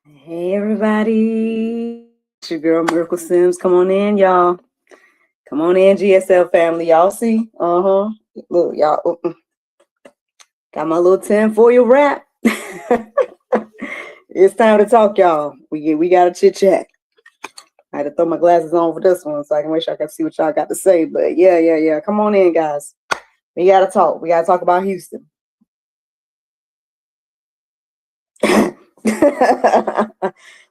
Hey everybody, it's your girl Miracle Sims. Come on in, y'all. Come on in, GSL family. Y'all see? Look, y'all. Got my little 10 for you wrap. It's time to talk, y'all. We got to chit chat. I had to throw my glasses on for this one so I can make sure I can see what y'all got to say. But yeah. Come on in, guys. We got to talk. We got to talk about Houston.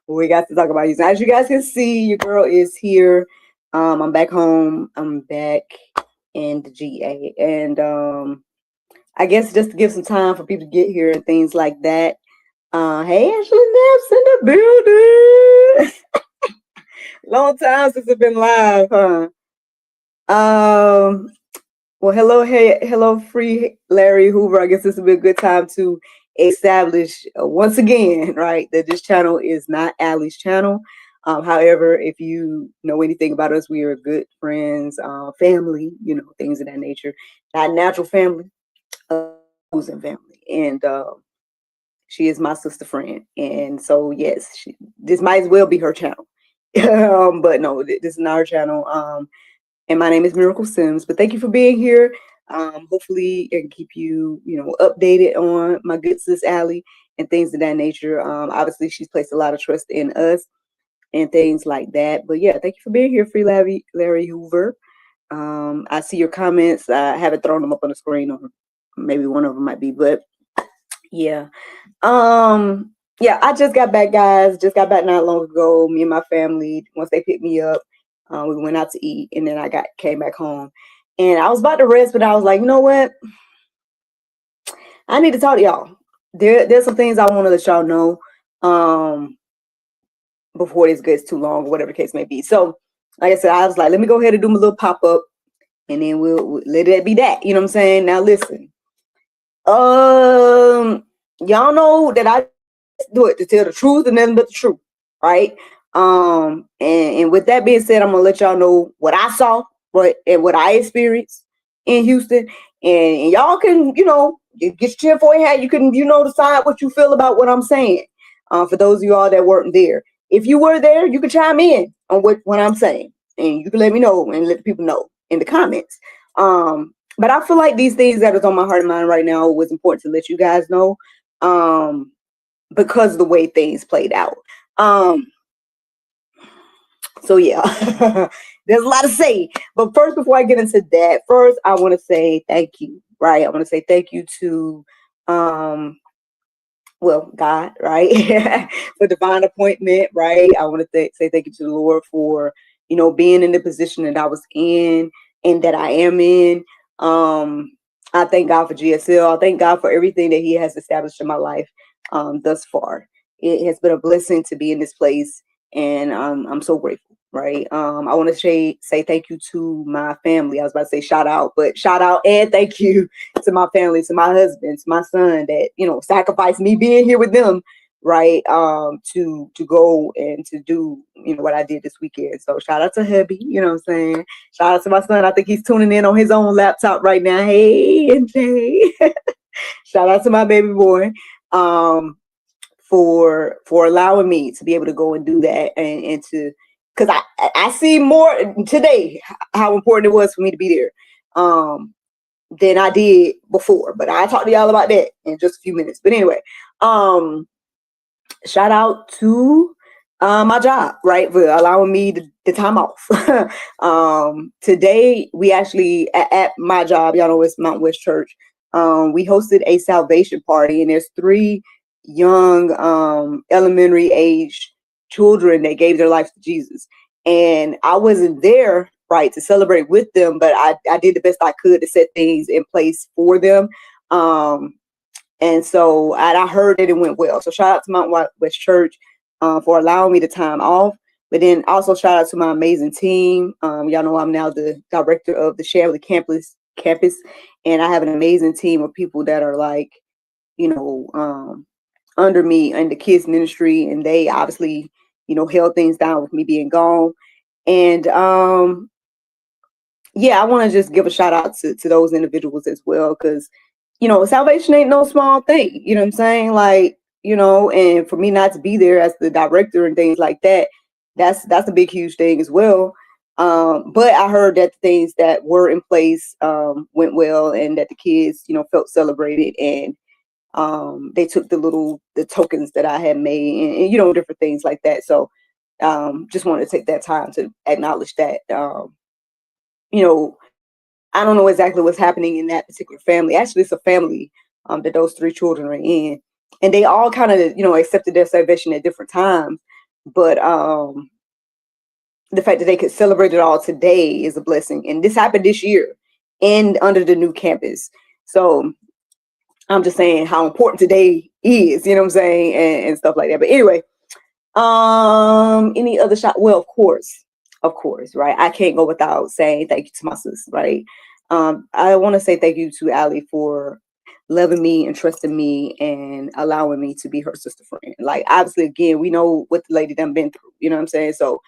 We got to talk about Houston. As you guys can see, your girl is here. I'm back home. I'm back in the GA. And I guess just to give some time for people to get here and things like that. Hey, Ashley Nips in the building. Long time since I've been live, huh? Well, hello, free Larry Hoover. I guess this would be a good time to establish once again, right, that this channel is not Allie's channel. However, if you know anything about us, we are good friends, family, things of that nature. Not natural family, chosen family, and she is my sister friend. And so, yes, this might as well be her channel. But no, this is not her channel. And my name is Miracle Sims. But thank you for being here. Hopefully, I can keep you, updated on my good sis Allie and things of that nature. Obviously, she's placed a lot of trust in us and things like that. But yeah, thank you for being here, free Larry Hoover. I see your comments. I haven't thrown them up on the screen, or maybe one of them might be, but yeah. Yeah, I just got back, guys. Just got back not long ago. Me and my family, once they picked me up, we went out to eat, and then I came back home. And I was about to rest, but I was like, you know what? I need to talk to y'all. There's some things I want to let y'all know before this gets too long, or whatever the case may be. So, like I said, I was like, let me go ahead and do my little pop-up, and then we'll let it be that. You know what I'm saying? Now listen. Y'all know that I do it to tell the truth and nothing but the truth, right? And with that being said, I'm gonna let y'all know what I saw, and what I experienced in Houston, and y'all can, get your chin for your hat. You can, decide what you feel about what I'm saying. For those of you all that weren't there, if you were there, you can chime in on what I'm saying, and you can let me know and let the people know in the comments. But I feel like these things that is on my heart and mind right now was important to let you guys know, because of the way things played out. So yeah, there's a lot to say. But first, before I get into that, first I want to say thank you, right? I want to say thank you to God, right? For divine appointment, right? I want to say thank you to the Lord for, being in the position that I was in and that I am in. I thank God for GSL. I thank God for everything that He has established in my life thus far. It has been a blessing to be in this place, and I'm so grateful, right? I want to say thank you to my family. I was about to say shout out, but shout out and thank you to my family, to my husband, to my son that, sacrificed me being here with them, right? To go and to do, what I did this weekend. So shout out to hubby, you know what I'm saying? Shout out to my son. I think he's tuning in on his own laptop right now. Hey, NJ. Shout out to my baby boy. For allowing me to be able to go and do that, and to, because I see more today how important it was for me to be there than I did before. But I'll talk to y'all about that in just a few minutes. But anyway, shout out to my job, right, for allowing me the time off. Today we actually at my job, y'all know it's Mount West Church. We hosted a salvation party, and there's 3 young elementary age children that gave their life to Jesus. And I wasn't there, right, to celebrate with them, but I did the best I could to set things in place for them. And so I heard that it went well. So shout out to Mount West Church for allowing me the time off. But then also shout out to my amazing team. Y'all know I'm now the director of the Shanley campus, and I have an amazing team of people that are like, under me in the kids ministry, and they obviously, held things down with me being gone. And yeah, I want to just give a shout out to those individuals as well, because salvation ain't no small thing. You know what I'm saying? Like, you know, and for me not to be there as the director and things like that, that's a big, huge thing as well. But I heard that the things that were in place went well, and that the kids, you know, felt celebrated, and they took the tokens that I had made, and you know, different things like that. So just wanted to take that time to acknowledge that. You know, I don't know exactly what's happening in that particular family. Actually, it's a family that those 3 children are in, and they all kind of, you know, accepted their salvation at different times. But the fact that they could celebrate it all today is a blessing, and this happened this year, and under the new campus. So I'm just saying how important today is, you know what I'm saying, and stuff like that. But anyway, any other shot? Well, of course, right? I can't go without saying thank you to my sis, right? I want to say thank you to Allie for loving me and trusting me and allowing me to be her sister friend. Like, obviously, again, we know what the lady done been through, you know what I'm saying? So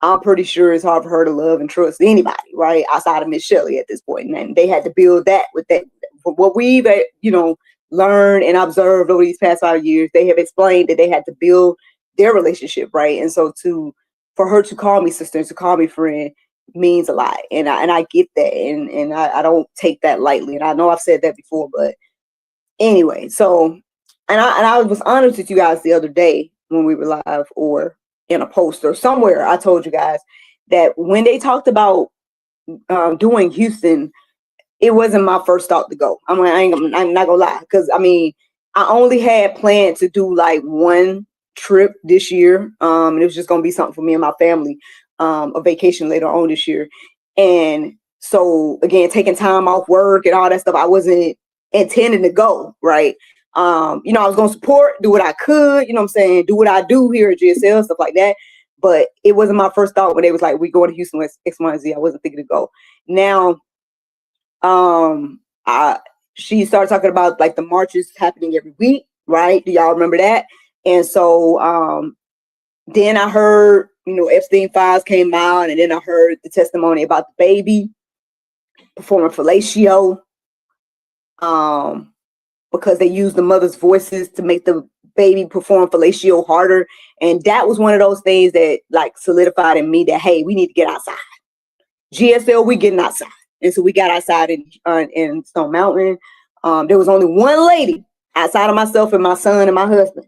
I'm pretty sure it's hard for her to love and trust anybody, right? Outside of Miss Shelley at this point. And they had to build that with that. What we've, you know, learned and observed over these past 5 years, they have explained that they had to build their relationship, right? And so for her to call me sister and to call me friend means a lot. And I get that. And I don't take that lightly. And I know I've said that before, but anyway, so, and I was honest with you guys the other day when we were live, or in a post or somewhere. I told you guys that when they talked about doing Houston, it wasn't my first thought to go. I'm not gonna lie, because I mean, I only had planned to do like one trip this year, and it was just gonna be something for me and my family, a vacation later on this year. And so again, taking time off work and all that stuff, I wasn't intending to go, right? You know, I was gonna support, do what I could, you know what I'm saying, do what I do here at GSL, stuff like that. But it wasn't my first thought when they was like, we going to Houston with X, Y, and Z. I wasn't thinking to go. Now, she started talking about like the marches happening every week, right? Do y'all remember that? And so then I heard, you know, Epstein files came out, and then I heard the testimony about the baby performing fellatio, because they used the mother's voices to make the baby perform fellatio harder. And that was one of those things that like solidified in me that, hey, we need to get outside. GSL, we getting outside. And so we got outside in Stone Mountain. There was only one lady outside of myself and my son and my husband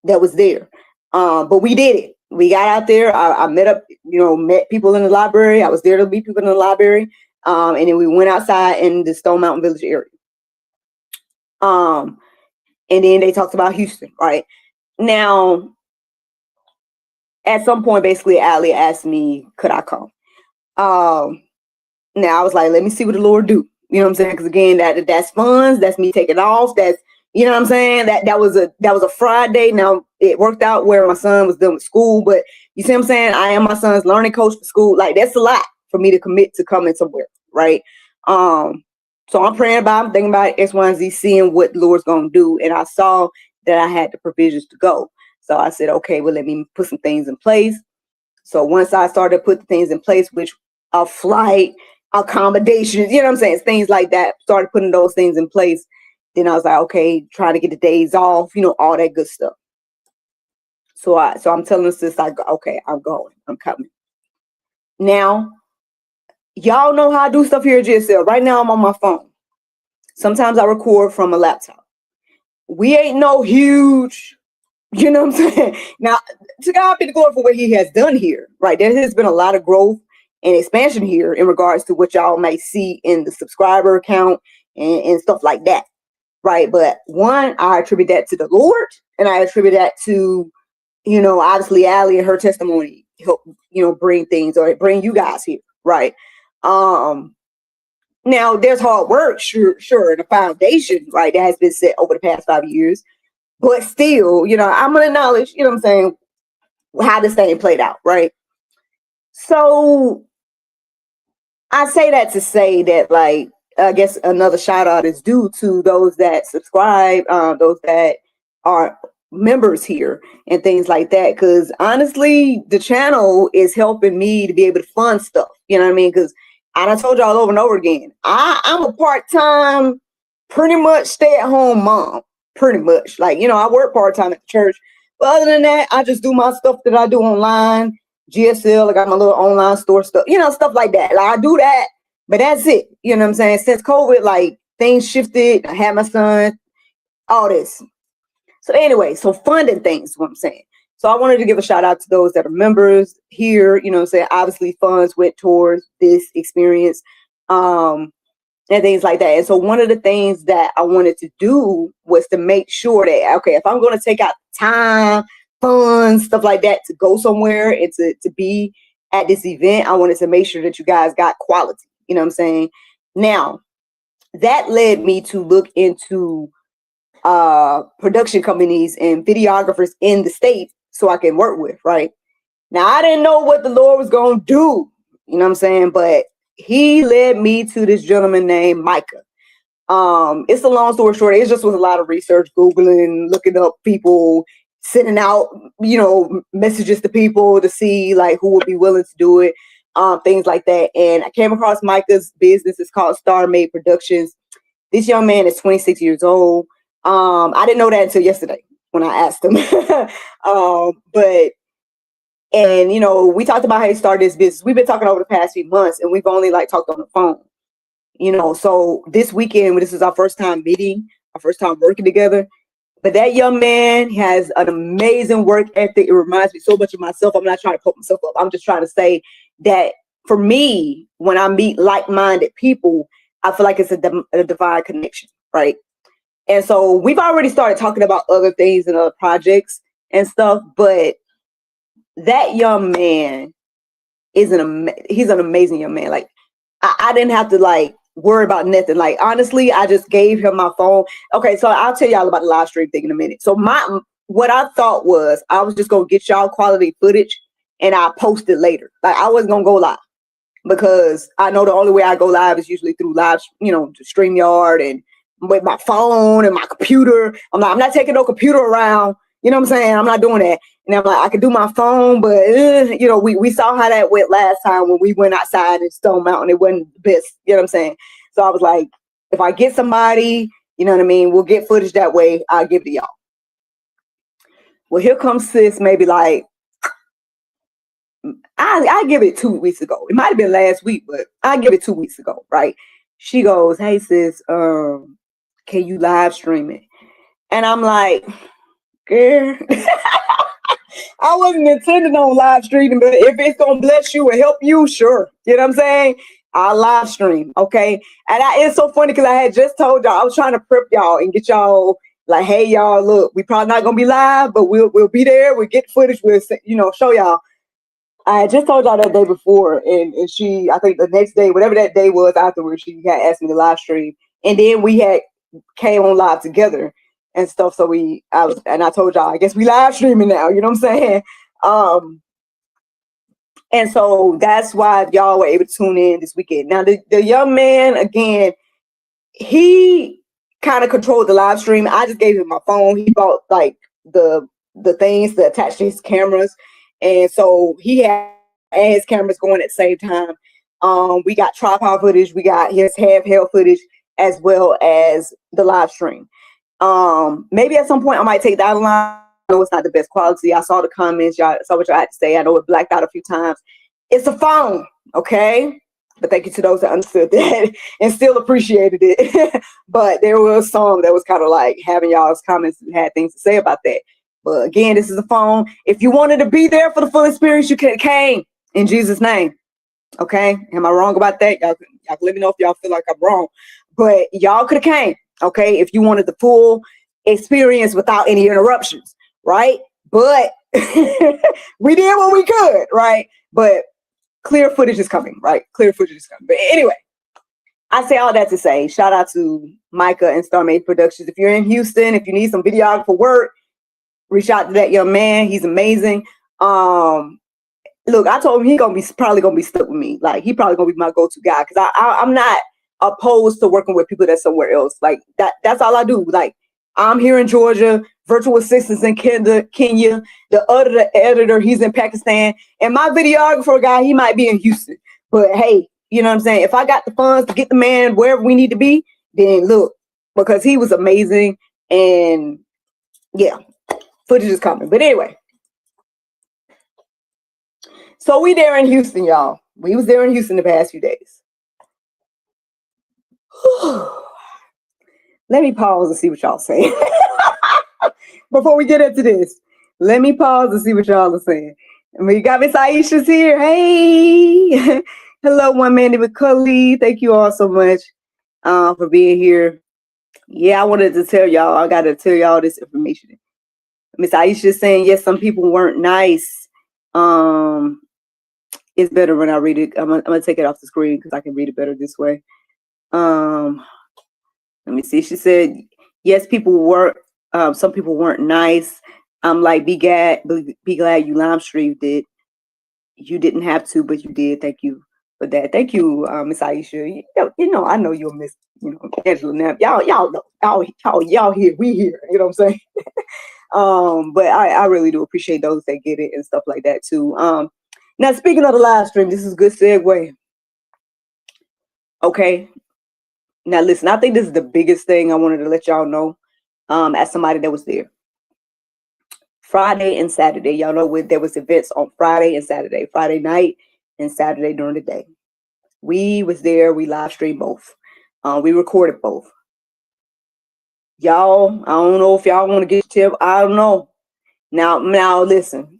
that was there. But we did it. We got out there. I met up, you know, met people in the library. I was there to meet people in the library. And then we went outside in the Stone Mountain Village area. And then they talked about Houston, right? Now, at some point, basically, Allie asked me, could I come? Now I was like, let me see what the Lord do. You know what I'm saying? Because again, that's funds. That's me taking off. That's, you know what I'm saying? That was a Friday. Now it worked out where my son was done with school, but you see what I'm saying? I am my son's learning coach for school. Like, that's a lot for me to commit to coming somewhere, right? So I'm praying about, I'm thinking about X, Y, and Z, seeing what the Lord's gonna do. And I saw that I had the provisions to go. So I said, okay, well, let me put some things in place. So once I started to put the things in place, which a flight, accommodations, you know what I'm saying, things like that, started putting those things in place. Then I was like, okay, trying to get the days off, you know, all that good stuff. So I'm telling the sis, like, okay, I'm going, I'm coming. Now, y'all know how I do stuff here at GSL. Right now, I'm on my phone. Sometimes I record from a laptop. We ain't no huge, you know what I'm saying? Now, to God be the glory for what he has done here, right? There has been a lot of growth and expansion here in regards to what y'all may see in the subscriber account and stuff like that, right? But one, I attribute that to the Lord, and I attribute that to, you know, obviously Allie and her testimony help, you know, bring things, or bring you guys here, right? Now there's hard work, sure, and a foundation, right, that has been set over the past 5 years. But still, you know, I'm gonna acknowledge, you know what I'm saying, how this thing played out, right? So I say that to say that, like, I guess another shout out is due to those that subscribe, those that are members here and things like that. Because honestly, the channel is helping me to be able to fund stuff. You know what I mean? Because I done told y'all over and over again, I'm a part-time, pretty much stay-at-home mom. pretty much. Like, you know, I work part-time at the church. But other than that, I just do my stuff that I do online. GSL, I got my little online store stuff, you know, stuff like that. Like, I do that, but that's it. You know what I'm saying? Since COVID, like, things shifted. I had my son, all this. So anyway, so funding things is what I'm saying. So I wanted to give a shout out to those that are members here. You know what I'm saying? Obviously, funds went towards this experience. And things like that. And so one of the things that I wanted to do was to make sure that, okay, if I'm going to take out time, funds, stuff like that to go somewhere and to be at this event, I wanted to make sure that you guys got quality. You know what I'm saying? Now, that led me to look into production companies and videographers in the state so I can work with, right? Now, I didn't know what the Lord was going to do. You know what I'm saying? But he led me to this gentleman named Micah. It's a long story short. It just was a lot of research, Googling, looking up people, sending out, you know, messages to people to see like who would be willing to do it, things like that. And I came across Micah's business. It's called Star Made Productions. This young man is 26 years old. I didn't know that until yesterday when I asked him. And, you know, we talked about how he started his business. We've been talking over the past few months, and we've only like talked on the phone, you know. So this weekend, this is our first time meeting, our first time working together. But that young man has an amazing work ethic. It reminds me so much of myself. I'm not trying to pump myself up. I'm just trying to say that for me, when I meet like-minded people, I feel like it's a divine connection, right? And so we've already started talking about other things and other projects and stuff, but that young man he's an amazing young man. Like, I didn't have to like worry about nothing. Like, honestly, I just gave him my phone. Okay, so I'll tell y'all about the live stream thing in a minute. So what I thought was I was just gonna get y'all quality footage and I'll post it later. Like, I wasn't gonna go live because I know the only way I go live is usually through live, you know, StreamYard and with my phone and my computer. I'm not taking no computer around. You know what I'm saying? I'm not doing that. And I'm like, I could do my phone, but, you know, we saw how that went last time when we went outside in Stone Mountain. It wasn't the best. You know what I'm saying? So I was like, if I get somebody, you know what I mean, we'll get footage that way. I'll give it to y'all. Well, here comes sis, maybe like, I give it 2 weeks ago. It might have been last week, but I give it 2 weeks ago, right? She goes, hey, sis, can you live stream it? And I'm like, girl, I wasn't intending on live streaming, but if it's gonna bless you and help you, sure. You know what I'm saying? I'll live stream, okay? And it's so funny because I had just told y'all, I was trying to prep y'all and get y'all like, hey, y'all, look, we probably not gonna be live, but we'll be there. We'll get footage. We'll, you know, show y'all. I had just told y'all that day before, and she, I think the next day, whatever that day was afterwards, she had asked me to live stream, and then we had came on live together and stuff. So I told y'all, I guess we live streaming now. You know what I'm saying? And so that's why y'all were able to tune in this weekend. Now the young man, again, he kind of controlled the live stream. I just gave him my phone. He bought like the things to attach to his cameras. And so he had his cameras going at the same time. We got tripod footage. We got his handheld footage as well as the live stream. Maybe at some point I might take that line. I know it's not the best quality. I saw the comments. Y'all saw what y'all had to say. I know it blacked out a few times. It's a phone, okay? But thank you to those that understood that and still appreciated it. But there was some that was kind of like having y'all's comments and had things to say about that. But again, this is a phone. If you wanted to be there for the full experience, you could have came in Jesus' name. Okay? Am I wrong about that? Y'all can let me know if y'all feel like I'm wrong. But y'all could have came, okay, if you wanted the full experience without any interruptions, right? But we did what we could, right? But clear footage is coming, right? Clear footage is coming. But anyway, I say all that to say, shout out to Micah and Star Made Productions. If you're in Houston, if you need some videographer work, reach out to that young man. He's amazing. Look, I told him he's probably gonna be stuck with me. Like, he probably gonna be my go-to guy because I'm not opposed to working with people that's somewhere else. Like that's all I do. Like, I'm here in Georgia, virtual assistants in Kenya, the editor, he's in Pakistan, and my videographer guy, he might be in Houston. But hey, you know what I'm saying? If I got the funds to get the man wherever we need to be, then look, because he was amazing. And yeah, footage is coming. But anyway, so we there in Houston, y'all. We was there in Houston the past few days. Let me pause and see what y'all saying. Before we get into this, let me pause and see what y'all are saying. We got Miss Aisha's here. Hey. Hello, One Minute with Khalid. Thank you all so much for being here. Yeah, I wanted to tell y'all. I got to tell y'all this information. Miss Aisha is saying, yes, some people weren't nice. It's better when I read it. I'm gonna take it off the screen because I can read it better this way. Let me see. She said, yes, people were. Some people weren't nice. I'm like, be glad you live streamed it. You didn't have to, but you did. Thank you for that. Thank you, Miss Aisha. You know, I know you'll miss, Angela now. Y'all know, y'all here, we here. You know what I'm saying? But I really do appreciate those that get it and stuff like that too. Now speaking of the live stream, this is a good segue. Okay. Now listen, I think this is the biggest thing I wanted to let y'all know. As somebody that was there. Friday and Saturday, y'all know there was events on Friday and Saturday, Friday night and Saturday during the day. We was there. We live streamed both. We recorded both. Y'all, I don't know if y'all want to get tip. I don't know. Now listen.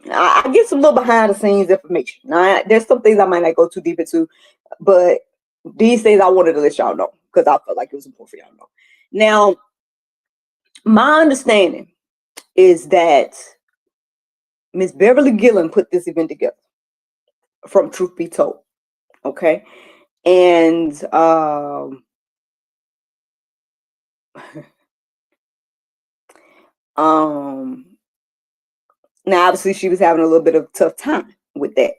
I get some little behind the scenes information. Now, there's some things I might not go too deep into, but these things I wanted to let y'all know because I felt like it was important for y'all to know. Now, my understanding is that Miss Beverly Gillen put this event together, from Truth Be Told. Okay. And now obviously she was having a little bit of a tough time with that.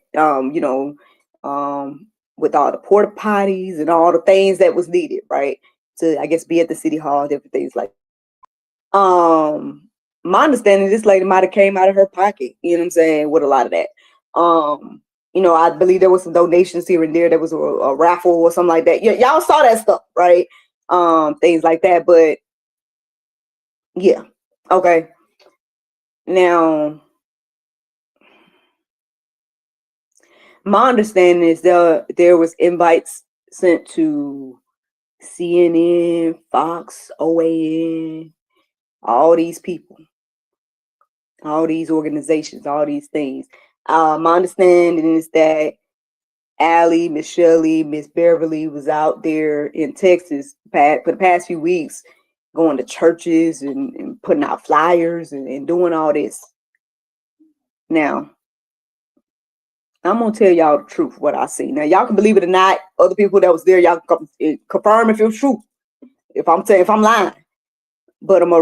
With all the porta potties and all the things that was needed, right? To, I guess, be at the city hall, different things like that. My understanding, this lady might have came out of her pocket, you know what I'm saying, with a lot of that. I believe there was some donations here and there. There was a raffle or something like that. Y'all saw that stuff, right? Things like that. But yeah, okay. Now, my understanding is there was invites sent to CNN, Fox, OAN, all these people, all these organizations, all these things. My understanding is that Allie, Miss Shelley, Miss Beverly was out there in Texas for the past few weeks, going to churches and putting out flyers and doing all this. Now, I'm gonna tell y'all the truth, what I see. Now, y'all can believe it or not. Other people that was there, y'all can confirm if it's true. If I'm lying, but I'm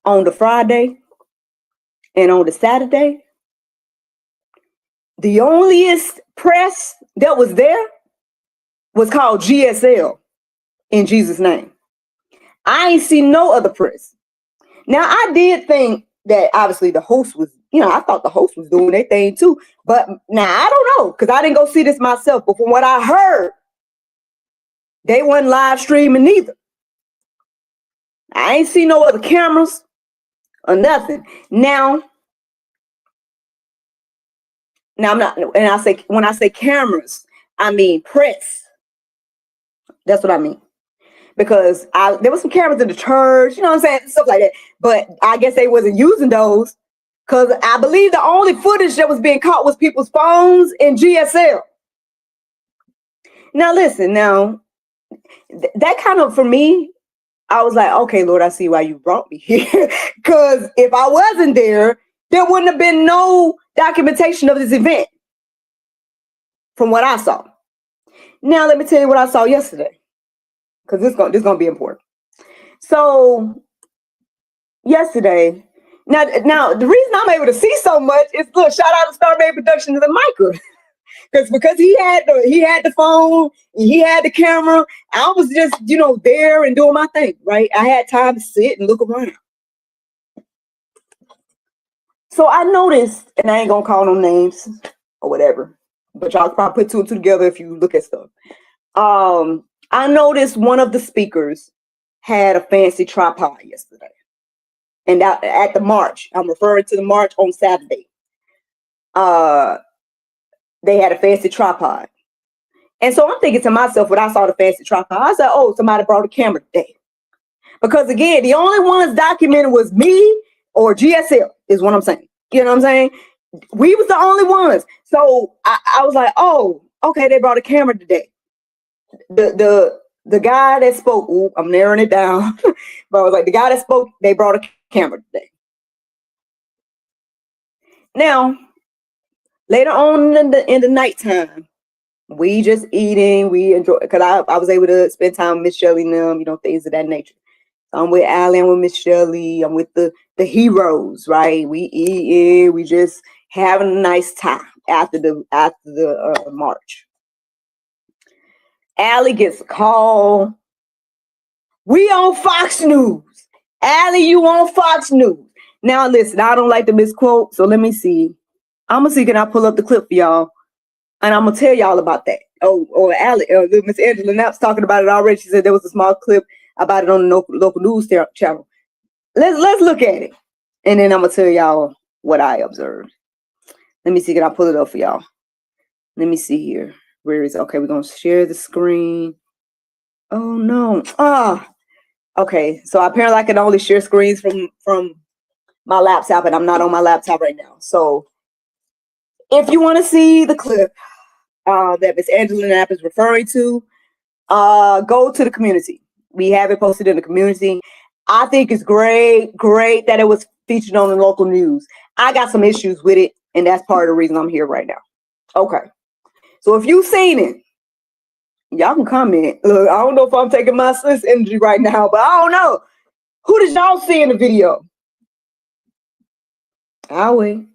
on the Friday and on the Saturday, the onlyest press that was there was called GSL, in Jesus' name. I ain't seen no other press. Now, I did think that obviously the host was, I thought the host was doing their thing too. But now I don't know, because I didn't go see this myself. But from what I heard, they wasn't live streaming neither. I ain't seen no other cameras or nothing. Now I'm not, and when I say cameras, I mean press. That's what I mean. Because there was some cameras in the church, you know what I'm saying? Stuff like that. But I guess they wasn't using those, because I believe the only footage that was being caught was people's phones and GSL. Now listen, that kind of, for me, I was like, okay, Lord, I see why you brought me here. Because if I wasn't there wouldn't have been no documentation of this event from what I saw. Now let me tell you what I saw yesterday, because this gonna be important. So yesterday, now the reason I'm able to see so much is, look, shout out to Star Made Productions and Micah. Because he had the phone, he had the camera. I was just, there and doing my thing, right? I had time to sit and look around. So I noticed, and I ain't gonna call no names or whatever, but y'all probably put two and two together if you look at stuff. I noticed one of the speakers had a fancy tripod yesterday. And at the march, I'm referring to the march on Saturday. They had a fancy tripod. And so I'm thinking to myself, when I saw the fancy tripod, I said, oh, somebody brought a camera today. Because again, the only ones documented was me or GSL, is what I'm saying. You know what I'm saying? We was the only ones. So I was like, oh, okay, they brought a camera today. The guy that spoke, I'm narrowing it down, but I was like, the guy that spoke, they brought a camera today. Now, later on in the nighttime, we just eating, we enjoy, because I was able to spend time with Miss Shelley and them, you know, things of that nature. I'm with Allie, I'm with Miss Shelley, I'm with the heroes, right? We eating, we just having a nice time after the march. Allie gets a call. We on Fox News. Allie, you on Fox News. Now listen, I don't like to misquote, so let me see. I'm gonna see, can I pull up the clip for y'all? And I'm gonna tell y'all about that. Oh, Allie, Miss Angela Knapp's talking about it already. She said there was a small clip about it on the local news channel. Let's look at it, and then I'm gonna tell y'all what I observed. Let me see, can I pull it up for y'all? Let me see here. Where is it? Okay, we're gonna share the screen. Oh no. Okay, so apparently I can only share screens from my laptop, and I'm not on my laptop right now. So if you want to see the clip that Miss Angela Knapp is referring to, go to the community. We have it posted in the community. I think it's great that it was featured on the local news. I got some issues with it, and that's part of the reason I'm here right now. Okay, so if you've seen it, y'all can comment. Look, I don't know if I'm taking my sis energy right now, but I don't know. Who did y'all see in the video? I'll wait.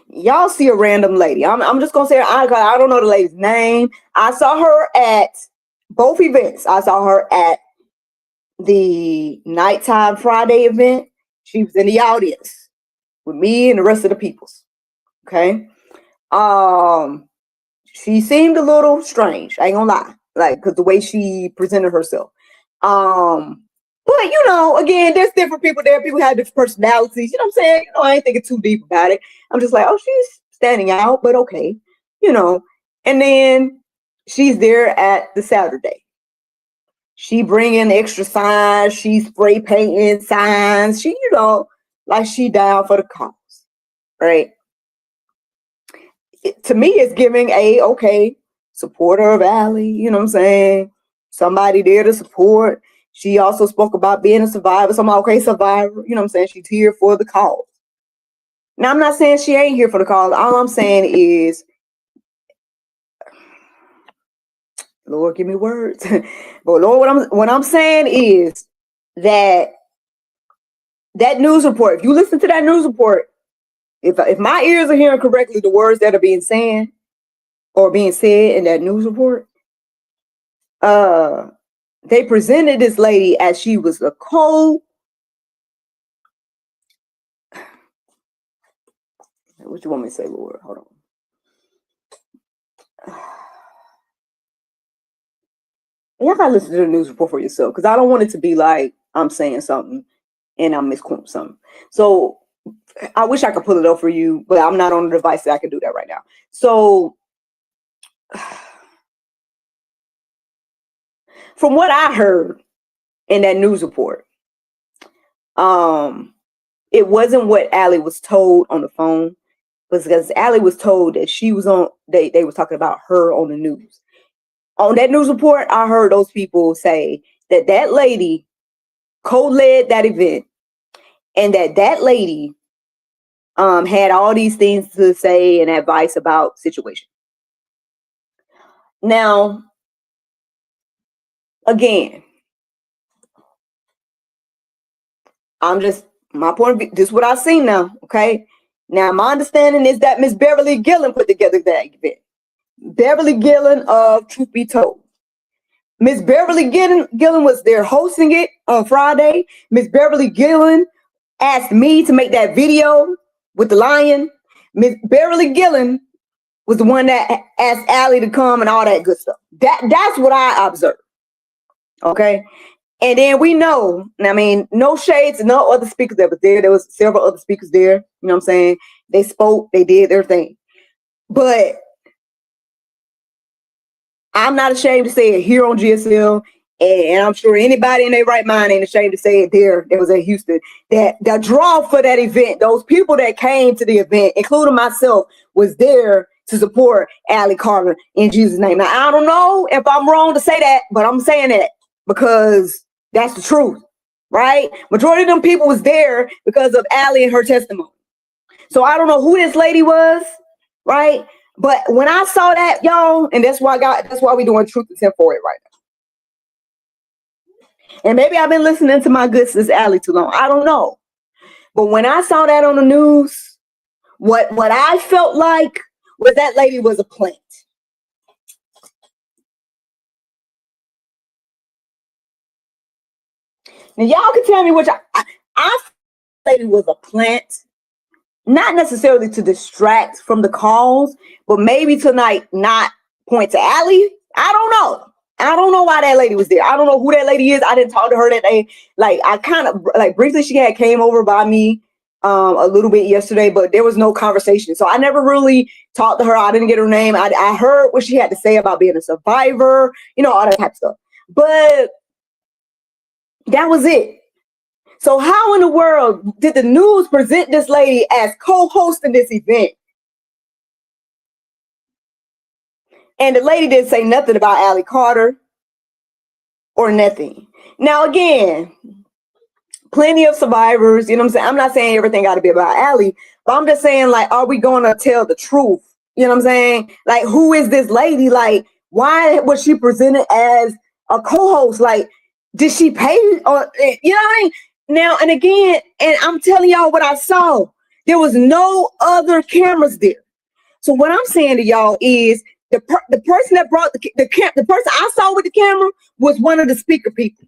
Y'all see a random lady. I'm just gonna say I don't know the lady's name. I saw her at both events. I saw her at the nighttime Friday event. She was in the audience with me and the rest of the peoples. Okay. She seemed a little strange. I ain't gonna lie, like, because the way she presented herself. But you know, again, there's different people there. People have different personalities. You know what I'm saying? You know, I ain't thinking too deep about it. I'm just like, oh, she's standing out, but okay, you know. And then she's there at the Saturday. She bringing extra signs. She spray painting signs. She, you know, like she down for the cause, right? To me, it's giving a, okay, supporter of Allie. You know what I'm saying? Somebody there to support. She also spoke about being a survivor. So I'm like, okay, survivor. You know what I'm saying? She's here for the cause. Now, I'm not saying she ain't here for the cause. All I'm saying is, Lord, give me words. But Lord, what I'm saying is that news report, if you listen to that news report, if my ears are hearing correctly the words that are being said or being said in that news report, they presented this lady as she was a what you want me to say, Lord? Hold on. Y'all gotta listen to the news report for yourself, because I don't want it to be like I'm saying something and I'm misquoting something. So I wish I could pull it up for you, but I'm not on the device that I can do that right now. So from what I heard in that news report, it wasn't what Allie was told on the phone, because Allie was told that she was on, they was talking about her on the news. On that news report, I heard those people say that lady co-led that event, and that lady had all these things to say and advice about situation. Now, again, I'm just, my point of view, this is what I've seen now, okay? Now, my understanding is that Miss Beverly Gillen put together that event. Beverly Gillen of Truth Be Told. Miss Beverly Gillen was there hosting it on Friday. Miss Beverly Gillen asked me to make that video with the lion. Miss Beverly Gillen was the one that asked Allie to come and all that good stuff. That's what I observed. Okay. And then we know, I mean, no shades, no other speakers that was there. There was several other speakers there. You know what I'm saying? They spoke, they did their thing. But I'm not ashamed to say it here on GSL. And I'm sure anybody in their right mind ain't ashamed to say it there. It was at Houston. That the draw for that event, those people that came to the event, including myself, was there to support Allie Carter in Jesus' name. Now, I don't know if I'm wrong to say that, but I'm saying that because that's the truth, right? Majority of them people was there because of Allie and her testimony. So I don't know who this lady was, right? But when I saw that, y'all, and that's why we doing Truth and Tim for it right now. And maybe I've been listening to my good sis Allie too long. I don't know. But when I saw that on the news, what I felt like was that lady was a plant. Now y'all can tell me which I lady was a plant, not necessarily to distract from the cause, but maybe tonight not point to Allie. I don't know. I don't know why that lady was there. I don't know who that lady is. I didn't talk to her that day. Like I kind of like briefly she had came over by me a little bit yesterday, but there was no conversation. So I never really talked to her. I didn't get her name. I heard what she had to say about being a survivor, you know, all that type of stuff. But that was it. So how in the world did the news present this lady as co-hosting this event? And the lady didn't say nothing about Allie Carter or nothing. Now, again, plenty of survivors, you know what I'm saying? I'm not saying everything got to be about Allie, but I'm just saying, like, are we going to tell the truth? You know what I'm saying? Like, who is this lady? Like, why was she presented as a co-host? Like, did she pay? Or, you know what I mean? Now, and again, and I'm telling y'all what I saw. There was no other cameras there. So what I'm saying to y'all is the person that brought the person I saw with the camera was one of the speaker people.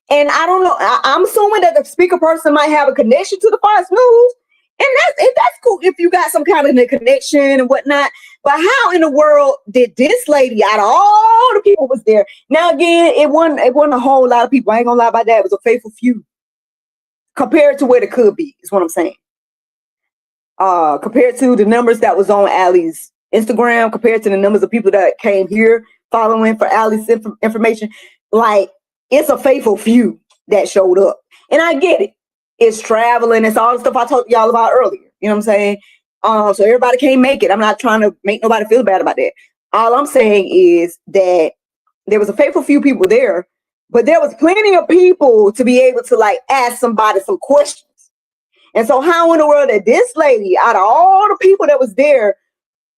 And I don't know, I'm assuming that the speaker person might have a connection to the Fox News. And that's cool if you got some kind of connection and whatnot. But how in the world did this lady, out of all the people was there? Now again, it wasn't a whole lot of people. I ain't gonna lie about that. It was a faithful few compared to what it could be, is what I'm saying. Compared to the numbers that was on Allie's Instagram, compared to the numbers of people that came here following for Allie's information, like it's a faithful few that showed up. And I get it. It's traveling. It's all the stuff I talked to y'all about earlier. You know what I'm saying? So everybody can't make it. I'm not trying to make nobody feel bad about that. All I'm saying is that there was a faithful few people there, but there was plenty of people to be able to like ask somebody some questions. And so how in the world that this lady, out of all the people that was there,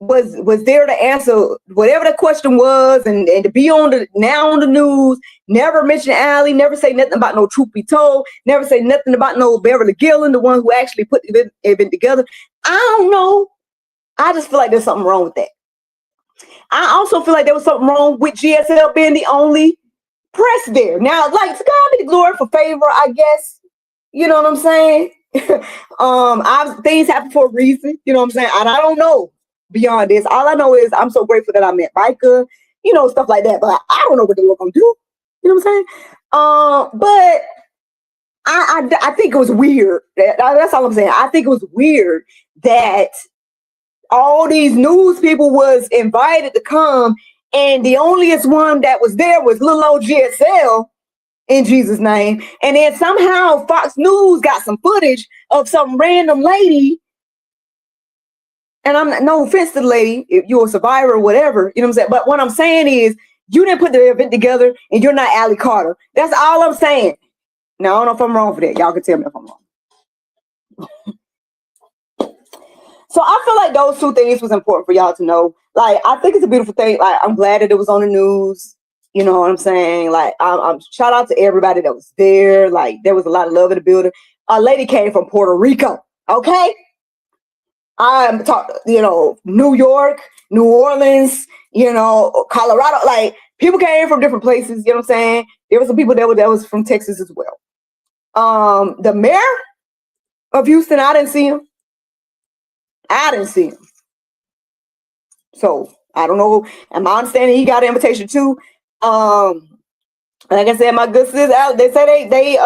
was there to answer whatever the question was, and to be on the news, never mention Allie, never say nothing about no truth be told, never say nothing about no Beverly Gillen, the one who actually put the event together. I don't know. I just feel like there's something wrong with that. I also feel like there was something wrong with GSL being the only press there. Now, like, to God be the glory for favor, I guess. You know what I'm saying? Things happen for a reason. You know what I'm saying? And I don't know beyond this. All I know is I'm so grateful that I met Micah, you know, stuff like that. But I don't know what they were gonna do. You know what I'm saying? But I think it was weird. That's all I'm saying. I think it was weird that all these news people was invited to come, and the onlyest one that was there was little old GSL, in Jesus' name. And then somehow Fox News got some footage of some random lady. And I'm no offense to the lady, if you're a survivor or whatever, you know what I'm saying? But what I'm saying is, you didn't put the event together and you're not Allie Carter. That's all I'm saying. Now, I don't know if I'm wrong for that. Y'all can tell me if I'm wrong. So I feel like those two things was important for y'all to know. Like, I think it's a beautiful thing. Like, I'm glad that it was on the news. You know what I'm saying? Like, I'm shout out to everybody that was there. Like, there was a lot of love in the building. A lady came from Puerto Rico. Okay. I'm talking, you know, New York, New Orleans, you know, Colorado. Like, people came from different places. You know what I'm saying? There were some people that was from Texas as well. The mayor of Houston, I didn't see him. So I don't know. And my understanding, he got an invitation too. Like I said, my good sis out. They say they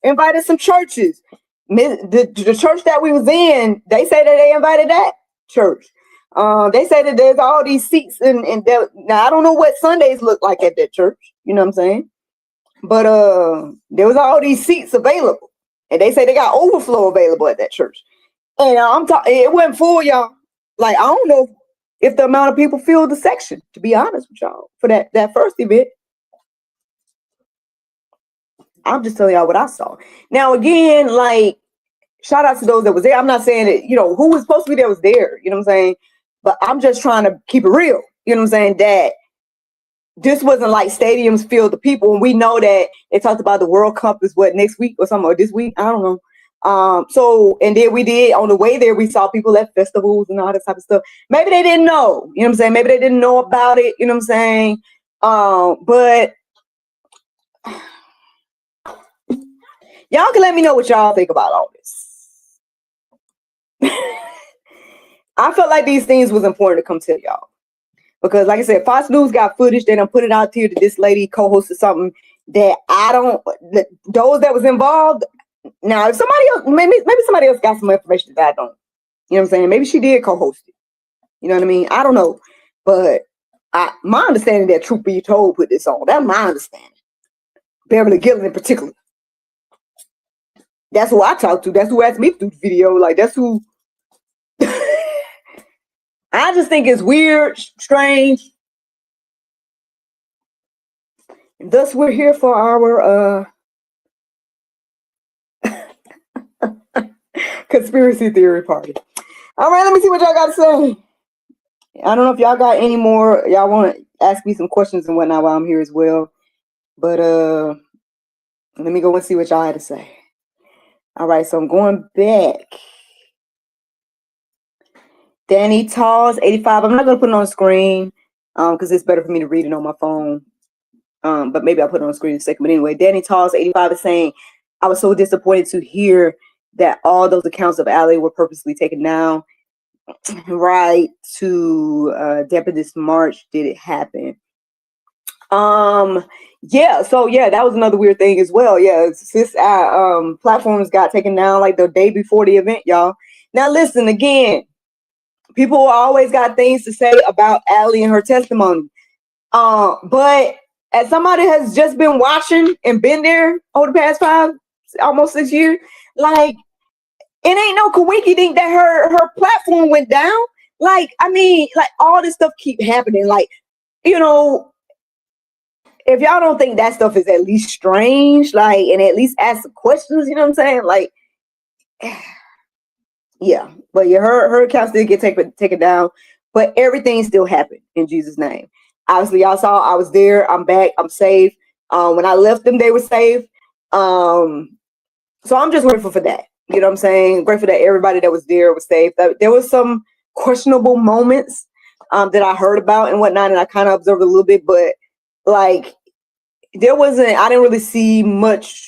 invited some churches. The church that we was in, they say that they invited that church. They say that there's all these seats and now I don't know what Sundays look like at that church. You know what I'm saying? But there was all these seats available, and they say they got overflow available at that church. And I'm talking, it wasn't full, y'all. Like I don't know if the amount of people filled the section. To be honest with y'all, for that first event. I'm just telling y'all what I saw. Now, again, like, shout out to those that was there. I'm not saying that, who was supposed to be there was there. You know what I'm saying? But I'm just trying to keep it real. You know what I'm saying? That this wasn't like stadiums filled with people. And we know that they talked about the World Cup is what, next week or something, or this week? I don't know. So, and then we did, on the way there, we saw people at festivals and all that type of stuff. Maybe they didn't know. You know what I'm saying? Maybe they didn't know about it. You know what I'm saying? But y'all can let me know what y'all think about all this. I felt like these things was important to come tell y'all. Because like I said, Fox News got footage. They done put it out here that this lady co-hosted something that those that was involved. Now, if somebody else, maybe somebody else got some information that I don't. You know what I'm saying? Maybe she did co-host it. You know what I mean? I don't know. But my understanding that Truth Be Told put this on. That's my understanding. Beverly Gillen in particular. That's who I talked to. That's who asked me to do the video. Like, that's who. I just think it's weird, strange. And thus, we're here for our conspiracy theory party. All right, let me see what y'all got to say. I don't know if y'all got any more. Y'all want to ask me some questions and whatnot while I'm here as well. But let me go and see what y'all had to say. All right, so I'm going back. Danny Talls, 85. I'm not going to put it on the screen because it's better for me to read it on my phone. But maybe I'll put it on the screen in a second. But anyway, Danny Talls, 85 is saying, I was so disappointed to hear that all those accounts of Allie were purposely taken down. Right to Deborah this March. Did it happen? Yeah, so yeah, that was another weird thing as well. Yeah, sis platforms got taken down like the day before the event, y'all. Now listen, again, people always got things to say about Allie and her testimony. But as somebody has just been watching and been there over the past almost 6 years, like, it ain't no coinky-dink that her platform went down. Like, I mean, like, all this stuff keep happening. Like, if y'all don't think that stuff is at least strange, like, and at least ask some questions, you know what I'm saying? Like, yeah. But yeah, her account still get taken down, but everything still happened in Jesus' name. Obviously, y'all saw I was there. I'm back. I'm safe. When I left them, they were safe. So I'm just grateful for that. You know what I'm saying? Grateful that everybody that was there was safe. There was some questionable moments that I heard about and whatnot, and I kind of observed a little bit, but like I didn't really see much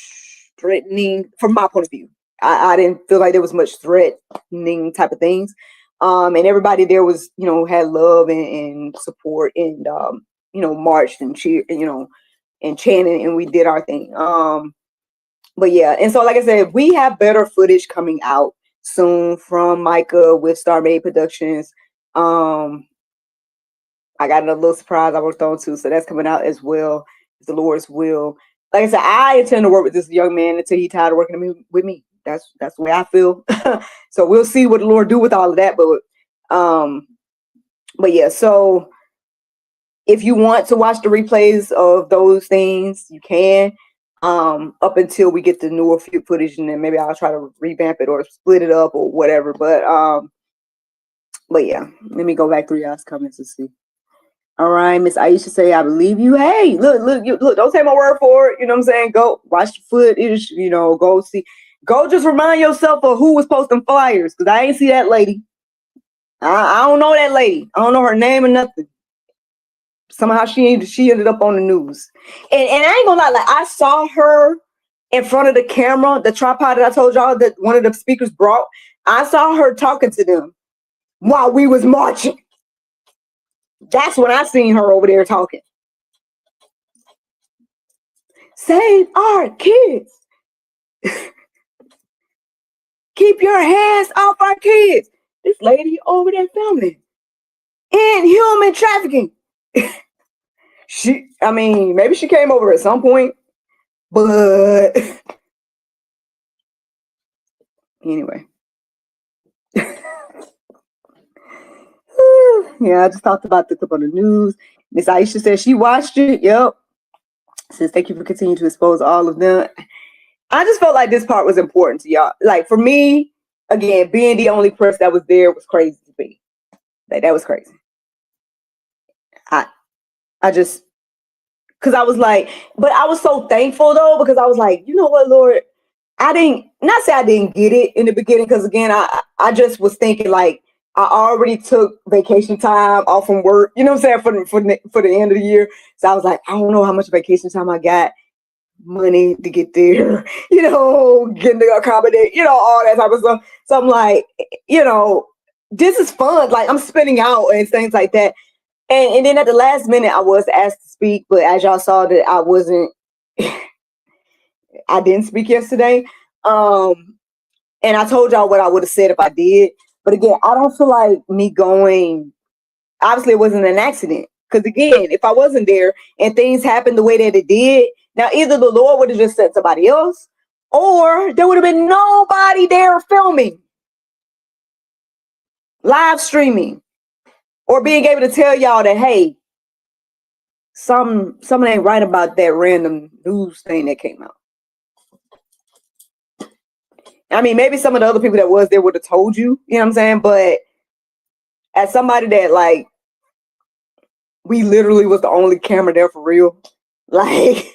threatening from my point of view. I didn't feel like there was much threatening type of things. And everybody there was, had love and support and, marched and cheered, and chanted, and we did our thing. But yeah, and so like I said, we have better footage coming out soon from Micah with Star Made Productions. I got a little surprise I worked on too, so that's coming out as well, if the Lord's will. Like I said, I intend to work with this young man until he's tired of working with me. That's the way I feel. So we'll see what the Lord do with all of that. But yeah, so if you want to watch the replays of those things, you can. Up until we get the newer footage, and then maybe I'll try to revamp it or split it up or whatever. But yeah, let me go back through y'all's comments and see. All right, Miss Aisha say, I believe you. Hey, look, don't take my word for it. You know what I'm saying? Go watch the footage, go see. Go just remind yourself of who was posting flyers, because I ain't see that lady. I don't know that lady. I don't know her name or nothing. Somehow she ended up on the news. And I ain't gonna lie, like, I saw her in front of the camera, the tripod that I told y'all that one of the speakers brought. I saw her talking to them while we was marching. That's when I seen her over there talking. Save our kids. Keep your hands off our kids. This lady over there filming in human trafficking. I mean, maybe she came over at some point, but anyway. Yeah, I just talked about the clip on the news. Miss Aisha said she watched it. Yep. Says thank you for continuing to expose all of them. I just felt like this part was important to y'all. Like for me, again, being the only person that was there was crazy to me. Like that was crazy. I just, because I was like, but I was so thankful though, because I was like, you know what, Lord, I didn't, not say I didn't get it in the beginning, because again, I just was thinking like, I already took vacation time off from work, you know what I'm saying, for the end of the year. So I was like, I don't know how much vacation time I got, money to get there, you know, getting to accommodate, you know, all that type of stuff. So I'm like, you know, this is fun. Like I'm spinning out and things like that. And then at the last minute, I was asked to speak, but as y'all saw that I wasn't, I didn't speak yesterday. And I told y'all what I would have said if I did. But again, I don't feel like me going, obviously it wasn't an accident. Because again, if I wasn't there and things happened the way that it did, now either the Lord would have just sent somebody else, or there would have been nobody there filming, live streaming, or being able to tell y'all that, hey, something ain't right about that random news thing that came out. I mean, maybe some of the other people that was there would have told you, you know what I'm saying? But as somebody that like, we literally was the only camera there for real. Like,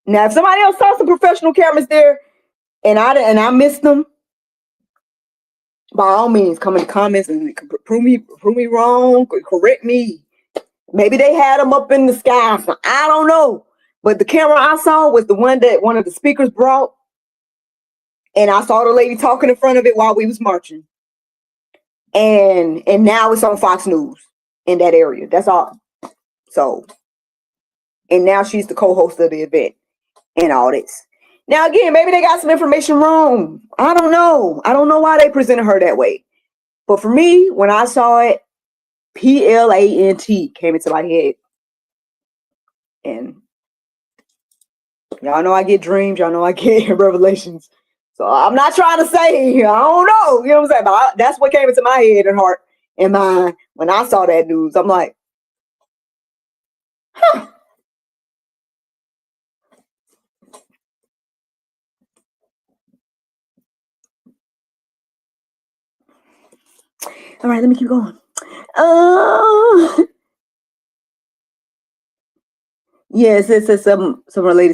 now if somebody else saw some professional cameras there and I missed them, by all means, come in the comments and prove me wrong, correct me. Maybe they had them up in the sky. I don't know. But the camera I saw was the one that one of the speakers brought. And I saw the lady talking in front of it while we was marching. And now it's on Fox News in that area. That's all. So, and now she's the co-host of the event and all this. Now, again, maybe they got some information wrong. I don't know. I don't know why they presented her that way. But for me, when I saw it, plant came into my head. And y'all know I get dreams. Y'all know I get revelations. So I'm not trying to say, I don't know. You know what I'm saying? But that's what came into my head and heart and mind when I saw that news. I'm like, huh. All right, let me keep going. Yes, it says some lady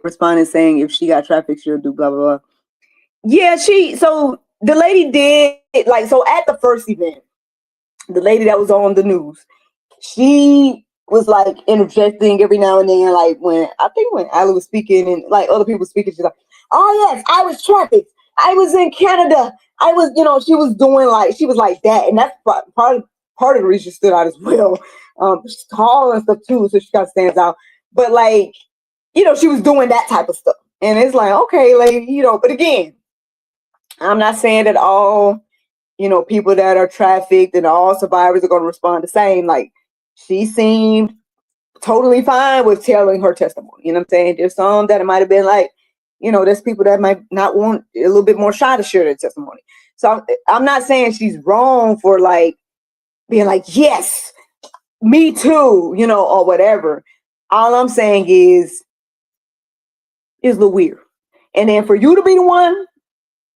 responded saying if she got traffic, she'll do blah blah blah. Yeah, so the lady did like so at the first event, the lady that was on the news, she was like interjecting every now and then, like when Ali was speaking and like other people speaking, she's like, "Oh yes, I was trafficked. I was in Canada. I was, you know," she was doing like she was like that, and that's part of the reason she stood out as well. She's tall and stuff too, so she kind of stands out. But like, you know, she was doing that type of stuff, and it's like, okay, like, you know, but again, I'm not saying that all, you know, people that are trafficked and all survivors are going to respond the same. Like, she seemed totally fine with telling her testimony. You know what I'm saying? There's some that it might have been like, you know, there's people that might not want a little bit more shy to share their testimony. So I'm not saying she's wrong for like being like, yes, me too, you know, or whatever. All I'm saying is a little weird. And then for you to be the one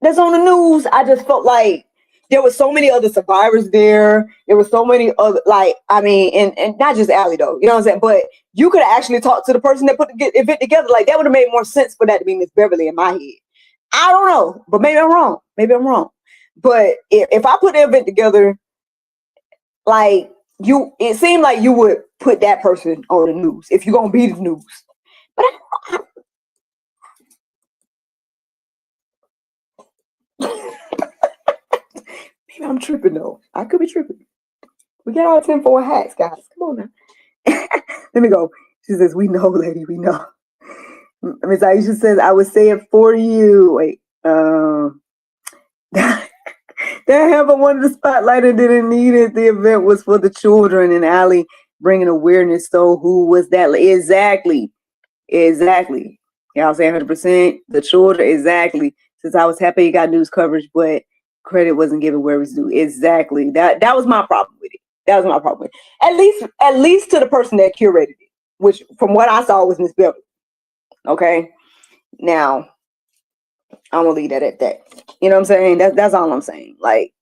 that's on the news, I just felt like there were so many other survivors there. There were so many other, like, I mean, and not just Allie though, you know what I'm saying? But you could have actually talked to the person that put the event together. Like, that would have made more sense for that to be Miss Beverly in my head. I don't know, but maybe I'm wrong. But if I put the event together, like, it seemed like you would put that person on the news if you're gonna be the news. But maybe I'm tripping though. I could be tripping. We got our 10-4 hats, guys. Come on now. Let me go. She says, we know, lady, we know. Miss Aisha says, I would say it for you. Wait. That Hammer wanted the spotlight and didn't need it. The event was for the children, and Allie bringing awareness. So who was that? Exactly. Y'all saying 100%. The children, exactly. Since I was happy you got news coverage, but credit wasn't given where it's due. Exactly. That was my problem with it. At least to the person that curated it, which from what I saw was Miss Beverly. Okay. Now, I'm gonna leave that at that. You know what I'm saying? That's all I'm saying. Like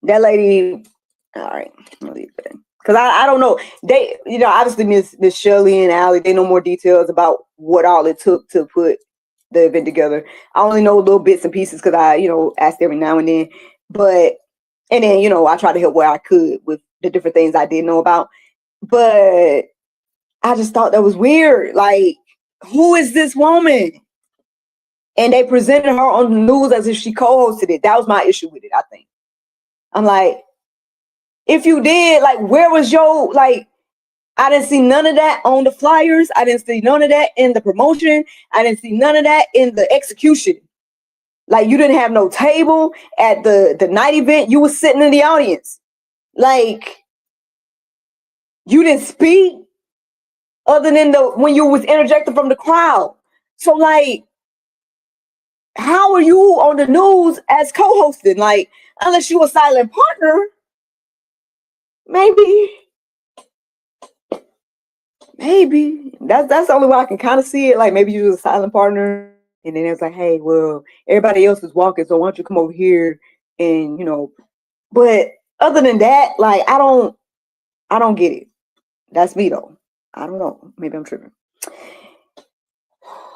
that lady. All right, I'm gonna leave it there. Because I don't know. They, obviously Miss Shirley and Allie, they know more details about what all it took to put the event together. I only know little bits and pieces because I, asked every now and then. And then, I try to help where I could with the different things I didn't know about. But I just thought that was weird. Like, who is this woman? And they presented her on the news as if she co-hosted it. That was my issue with it, I think. I'm like, if you did, like, where was your, like, I didn't see none of that on the flyers. I didn't see none of that in the promotion. I didn't see none of that in the execution. Like, you didn't have no table at the night event. You were sitting in the audience. Like, you didn't speak other than when you was interjected from the crowd. So, like, how are you on the news as co-hosting? Like, unless you a silent partner, maybe. That's the only way I can kind of see it. Like, maybe you was a silent partner, and then it's like, hey, well, everybody else is walking, so why don't you come over here and But other than that, like, I don't get it. That's me though. I don't know. Maybe I'm tripping.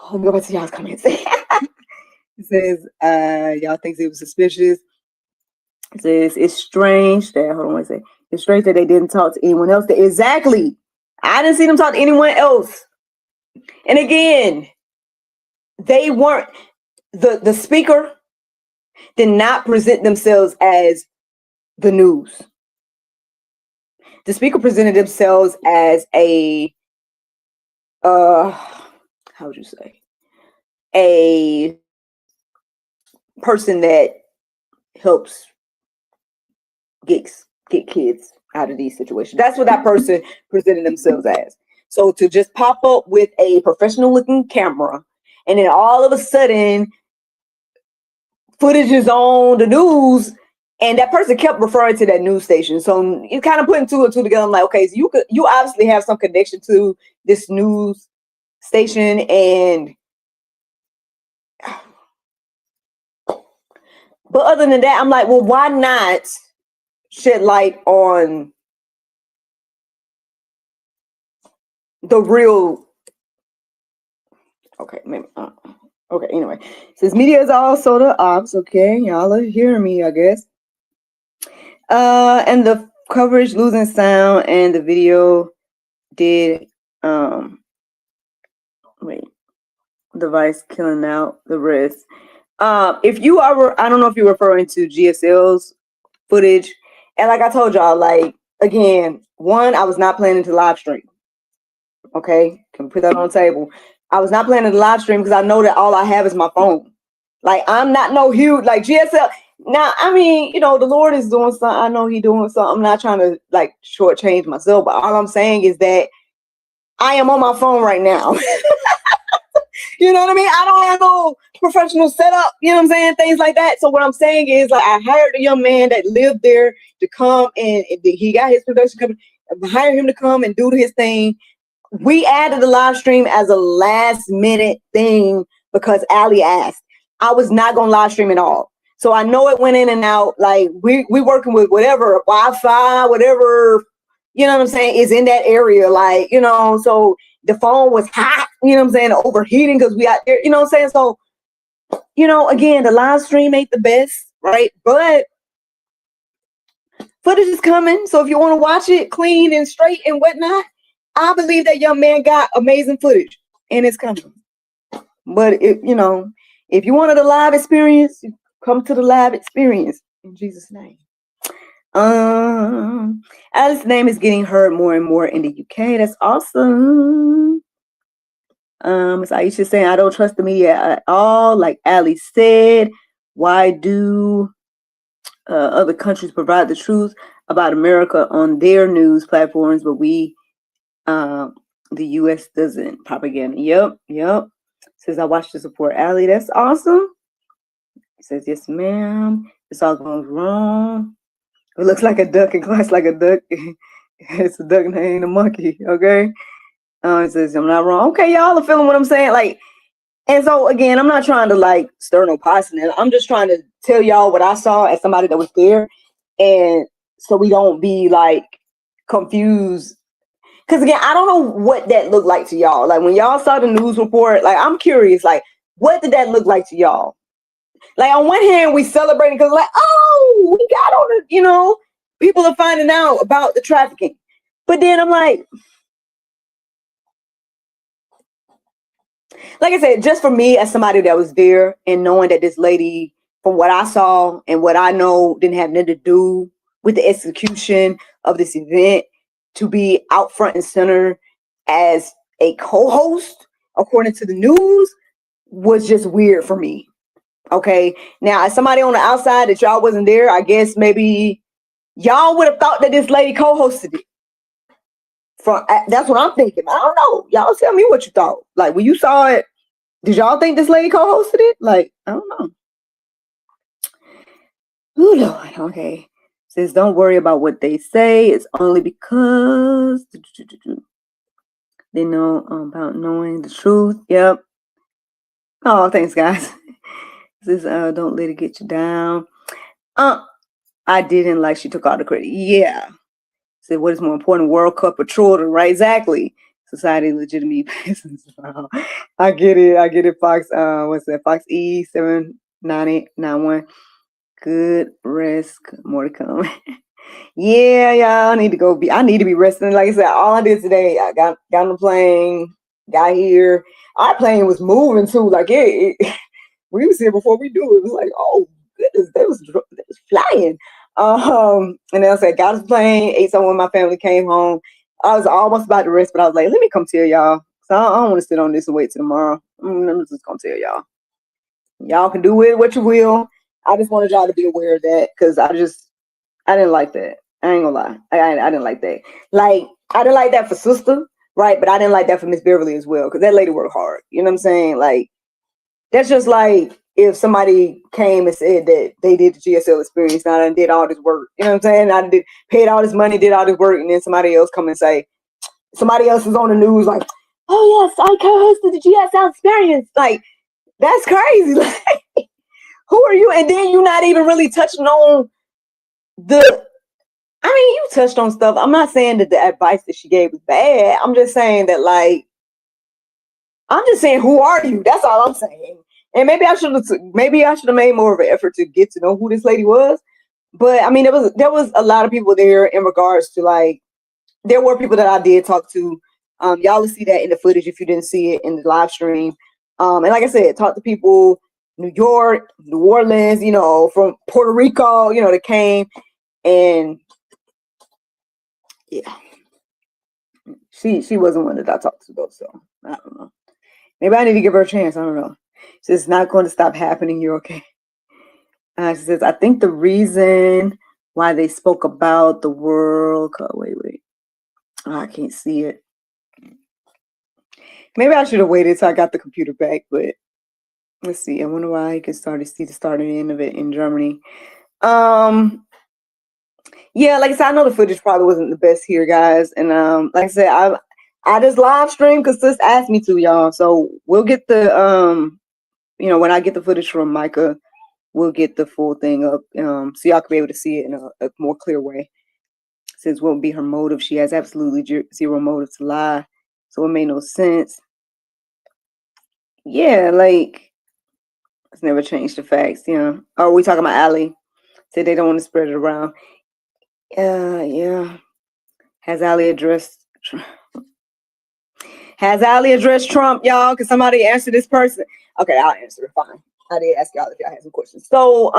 Let me go back to y'all's comments. It says, y'all think it was suspicious. It says, it's strange that, hold on one second. It's strange that they didn't talk to anyone else. Exactly. I didn't see them talk to anyone else. And again, they weren't, the speaker did not present themselves as the news. The speaker presented themselves as a, how would you say? A person that helps get kids out of these situations. That's what that person presented themselves as. So to just pop up with a professional looking camera and then all of a sudden footage is on the news, and that person kept referring to that news station. So you kind of putting two and two together. I'm like, okay, so you obviously have some connection to this news station, and but other than that, I'm like, well, why not shed light on the real? Okay, maybe. Okay, anyway, since media is also the ops, okay, y'all are hearing me, I guess. And the coverage losing sound, and the video did device killing out the rest. If you are, I don't know if you're referring to GSL's footage, and like I told y'all, like, again, one, I was not planning to live stream. Okay, can put that on the table. I was not planning to live stream because I know that all I have is my phone. Like, I'm not no huge, like, GSL. Now, I mean, the Lord is doing something. I know He's doing something. I'm not trying to, like, shortchange myself, but all I'm saying is that I am on my phone right now. You know what I mean? I don't have no professional setup, you know what I'm saying? Things like that. So what I'm saying is, like, I hired a young man that lived there to come, and he got his production company. I hired him to come and do his thing. We added the live stream as a last minute thing because Allie asked. I was not going to live stream at all. So I know it went in and out. Like, we working with whatever Wi-Fi, whatever, you know what I'm saying, is in that area. Like, so the phone was hot, you know what I'm saying, overheating because we out there, you know what I'm saying? So, again, the live stream ain't the best, right? But footage is coming. So if you want to watch it clean and straight and whatnot, I believe that young man got amazing footage, and it's coming. But if you wanted a live experience, come to the live experience in Jesus' name. Alice's name is getting heard more and more in the UK. That's awesome. It's Aisha saying, I don't trust the media at all. Like Ali said, why do other countries provide the truth about America on their news platforms, but we, the U.S. doesn't? Propaganda. Yep. Says, I watched to support Ali. That's awesome. Says, yes, ma'am. It's all going wrong. It looks like a duck and class like a duck. It's a duck and it ain't a monkey. Okay. It says, I'm not wrong. Okay, y'all are feeling what I'm saying. Like, and so again, I'm not trying to like stir no pots in it. I'm just trying to tell y'all what I saw as somebody that was there. And so we don't be like confused. Because again, I don't know what that looked like to y'all. Like when y'all saw the news report, like I'm curious, like what did that look like to y'all? Like on one hand, we celebrating because like, oh, we got on it, you know, people are finding out about the trafficking. But then I'm like I said, just for me as somebody that was there and knowing that this lady, from what I saw and what I know, didn't have nothing to do with the execution of this event, to be out front and center as a co-host, according to the news, was just weird for me. Okay. Now, as somebody on the outside that y'all wasn't there, I guess maybe y'all would have thought that this lady co-hosted it. That's what I'm thinking. I don't know. Y'all tell me what you thought. Like when you saw it, did y'all think this lady co-hosted it? Like, I don't know. Oh Lord. Okay. Says don't worry about what they say. It's only because they know about knowing the truth. Yep. Oh, thanks, guys. Says don't let it get you down. I didn't like she took all the credit. Yeah. Said what is more important, World Cup or children, right? Exactly. Society legitimate business. I get it. Fox, what's that? Fox E 79891. Good rest. More to come. Yeah, y'all. I need to be resting. Like I said, all I did today, I got on the plane, got here. Our plane was moving too. Like we was here before we do it. It was like, oh goodness, they was flying. And then I said, got on the plane, ate something when my family came home. I was almost about to rest, but I was like, let me come tell y'all. So I don't want to sit on this and wait till tomorrow. I'm just gonna tell y'all. Y'all can do with it what you will. I just wanted y'all to be aware of that because I didn't like that. I ain't gonna lie. I didn't like that. Like I didn't like that for sister, right? But I didn't like that for Miss Beverly as well because that lady worked hard. You know what I'm saying? Like that's just like if somebody came and said that they did the GSL experience now and did all this work. You know what I'm saying? I did paid all this money, did all this work, and then somebody else come and say somebody else is on the news like, oh yes, I co-hosted the GSL experience. Like that's crazy. Like who are you? And then you're not even really touching on you touched on stuff. I'm not saying that the advice that she gave was bad. I'm just saying that, like, who are you? That's all I'm saying. And maybe I should have made more of an effort to get to know who this lady was. But I mean, there was a lot of people there in regards to like, there were people that I did talk to. Y'all will see that in the footage if you didn't see it in the live stream. And like I said, talk to people, New York, New Orleans, you know, from Puerto Rico, you know, that came and yeah. She wasn't one that I talked to though, so I don't know. Maybe I need to give her a chance. I don't know. She says it's not going to stop happening. You're okay. She says I think the reason why they spoke about the World Cup. Wait. Oh, I can't see it. Maybe I should have waited till I got the computer back. But let's see. I wonder why I could see the start and end of it in Germany. Yeah, like I said, I know the footage probably wasn't the best here, guys. And like I said, I just live stream because sis asked me to, y'all. So we'll get the when I get the footage from Micah, we'll get the full thing up. So y'all can be able to see it in a more clear way. Since what would be her motive? She has absolutely zero motive to lie. So it made no sense. Yeah, like it's never changed the facts, you know. Oh, we talking about Ali. Said they don't want to spread it around. Yeah. Has Ali addressed Trump, y'all? Can somebody answer this person? Okay, I'll answer it. Fine. I did ask y'all if y'all had some questions. So,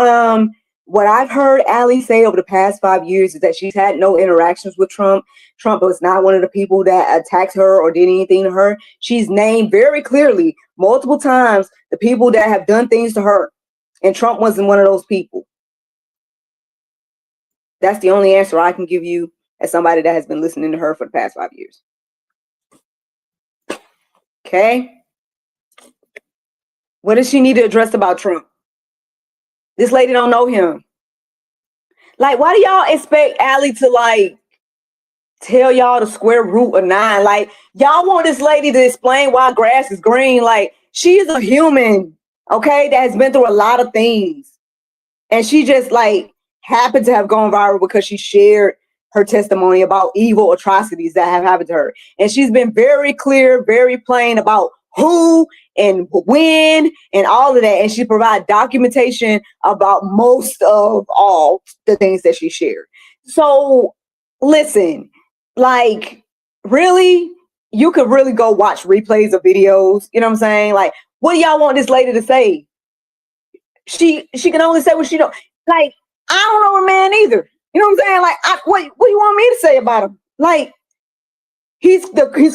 what I've heard Allie say over the past 5 years is that she's had no interactions with Trump. Trump was not one of the people that attacked her or did anything to her. She's named very clearly multiple times the people that have done things to her. And Trump wasn't one of those people. That's the only answer I can give you as somebody that has been listening to her for the past 5 years. Okay? What does she need to address about Trump? This lady don't know him. Like, why do y'all expect Allie to, like, tell y'all the square root of 9? Like, y'all want this lady to explain why grass is green. Like, she is a human, okay, that has been through a lot of things. And she just, like, happened to have gone viral because she shared her testimony about evil atrocities that have happened to her. And she's been very clear, very plain about who and when and all of that. And she provided documentation about most of all the things that she shared. So listen, like, really, you could really go watch replays of videos. You know what I'm saying? Like, what do y'all want this lady to say? She can only say what she know. Like, I don't know her man either. You know what I'm saying? Like, what do you want me to say about him? Like, he's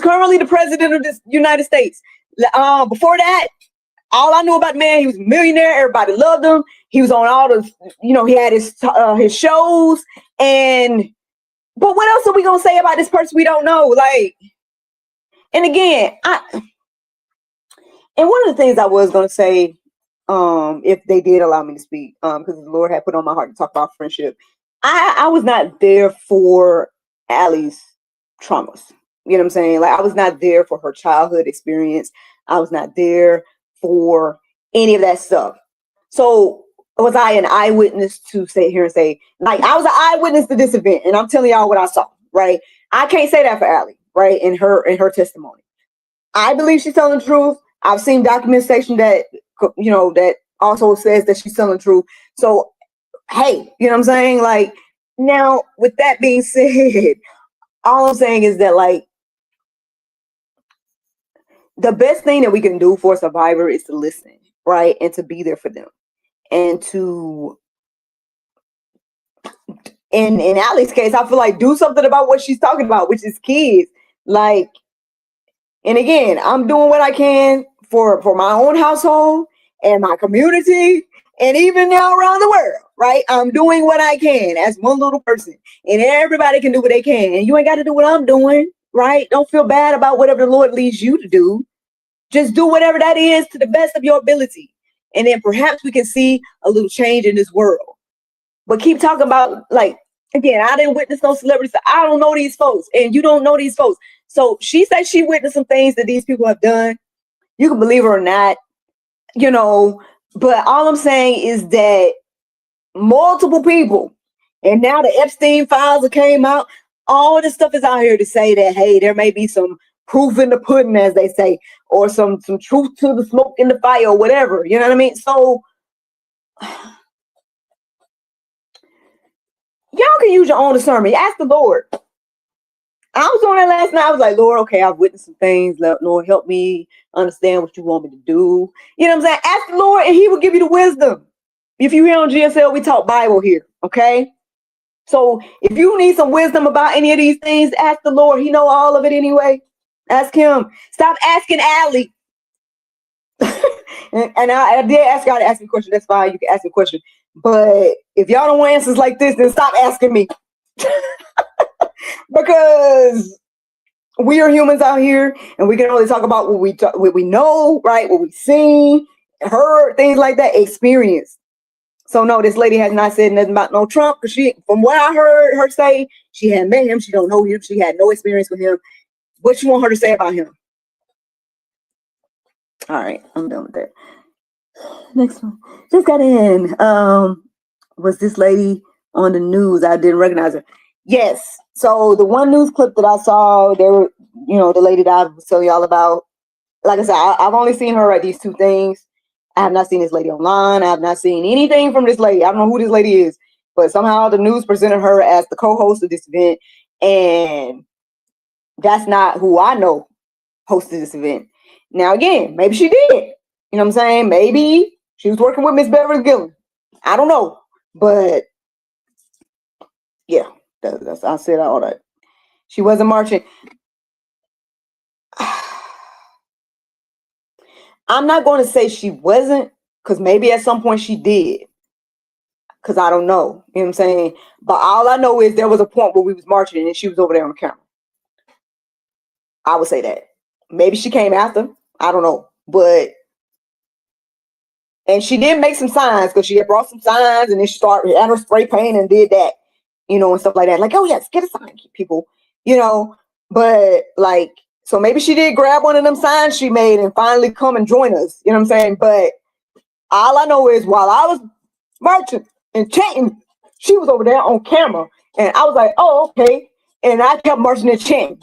currently the president of this United States. Before that, all I knew about the man, he was a millionaire. Everybody loved him. He was on all the, you know, he had his shows. But what else are we gonna say about this person we don't know? Like, and again, and one of the things I was gonna say, if they did allow me to speak, because the Lord had put on my heart to talk about friendship. I was not there for Allie's traumas. You know what I'm saying? Like, I was not there for her childhood experience. I was not there for any of that stuff. So was I an eyewitness to sit here and say, like, I was an eyewitness to this event, and I'm telling y'all what I saw, right? I can't say that for Allie, right? In her testimony. I believe she's telling the truth. I've seen documentation that, you know, that also says that she's telling the truth. So, hey, you know what I'm saying? Like, now, with that being said, all I'm saying is that, like, the best thing that we can do for a survivor is to listen, right? And to be there for them. And to, in Allie's case, I feel like do something about what she's talking about, which is kids. Like, and again, I'm doing what I can for my own household and my community, and even now around the world, right? I'm doing what I can as one little person, and everybody can do what they can. And you ain't got to do what I'm doing, right? Don't feel bad about whatever the Lord leads you to do. Just do whatever that is to the best of your ability. And then perhaps we can see a little change in this world. But keep talking about, like, again, I didn't witness no celebrities. So I don't know these folks, and you don't know these folks. So she said she witnessed some things that these people have done. You can believe her or not, you know, but all I'm saying is that multiple people, and now the Epstein files came out, all this stuff is out here to say that, hey, there may be some proof in the pudding, as they say, or some truth to the smoke in the fire, or whatever. You know what I mean? So y'all can use your own discernment. Ask the Lord. I was on that last night. I was like, Lord, okay, I've witnessed some things. Lord, help me understand what you want me to do. You know what I'm saying? Ask the Lord, and He will give you the wisdom. If you hear on GSL, we talk Bible here, okay? So if you need some wisdom about any of these things, ask the Lord. He know all of it anyway. Ask Him. Stop asking Allie. and I did ask y'all to ask me a question. That's fine. You can ask me a question. But if y'all don't want answers like this, then stop asking me. Because we are humans out here, and we can only talk about what we know, right? What we've seen, heard, things like that, experience. So no, this lady has not said nothing about no Trump, because from what I heard her say, she hadn't met him, she don't know him, she had no experience with him. What you want her to say about him? All right, I'm done with that. Next one, just got in. Was this lady on the news? I didn't recognize her. Yes. So the one news clip that I saw, there were, you know, the lady that I was telling y'all about. Like I said, I've only seen her at these two things. I have not seen this lady online. I have not seen anything from this lady. I don't know who this lady is, but somehow the news presented her as the co-host of this event, and that's not who I know hosted this event. Now, again, maybe she did. You know what I'm saying? Maybe she was working with Miss Beverly Gillen. I don't know. But yeah, that's I said all that. She wasn't marching. I'm not going to say she wasn't, because maybe at some point she did. Because I don't know. You know what I'm saying? But all I know is there was a point where we was marching and she was over there on camera. I would say that. Maybe she came after. I don't know. But, and she did make some signs, because she had brought some signs, and then she started at her spray paint and did that, you know, and stuff like that. Like, oh yes, get a sign, people, you know. But like, so maybe she did grab one of them signs she made and finally come and join us. You know what I'm saying? But all I know is while I was marching and chanting, she was over there on camera. And I was like, oh, okay. And I kept marching and chanting.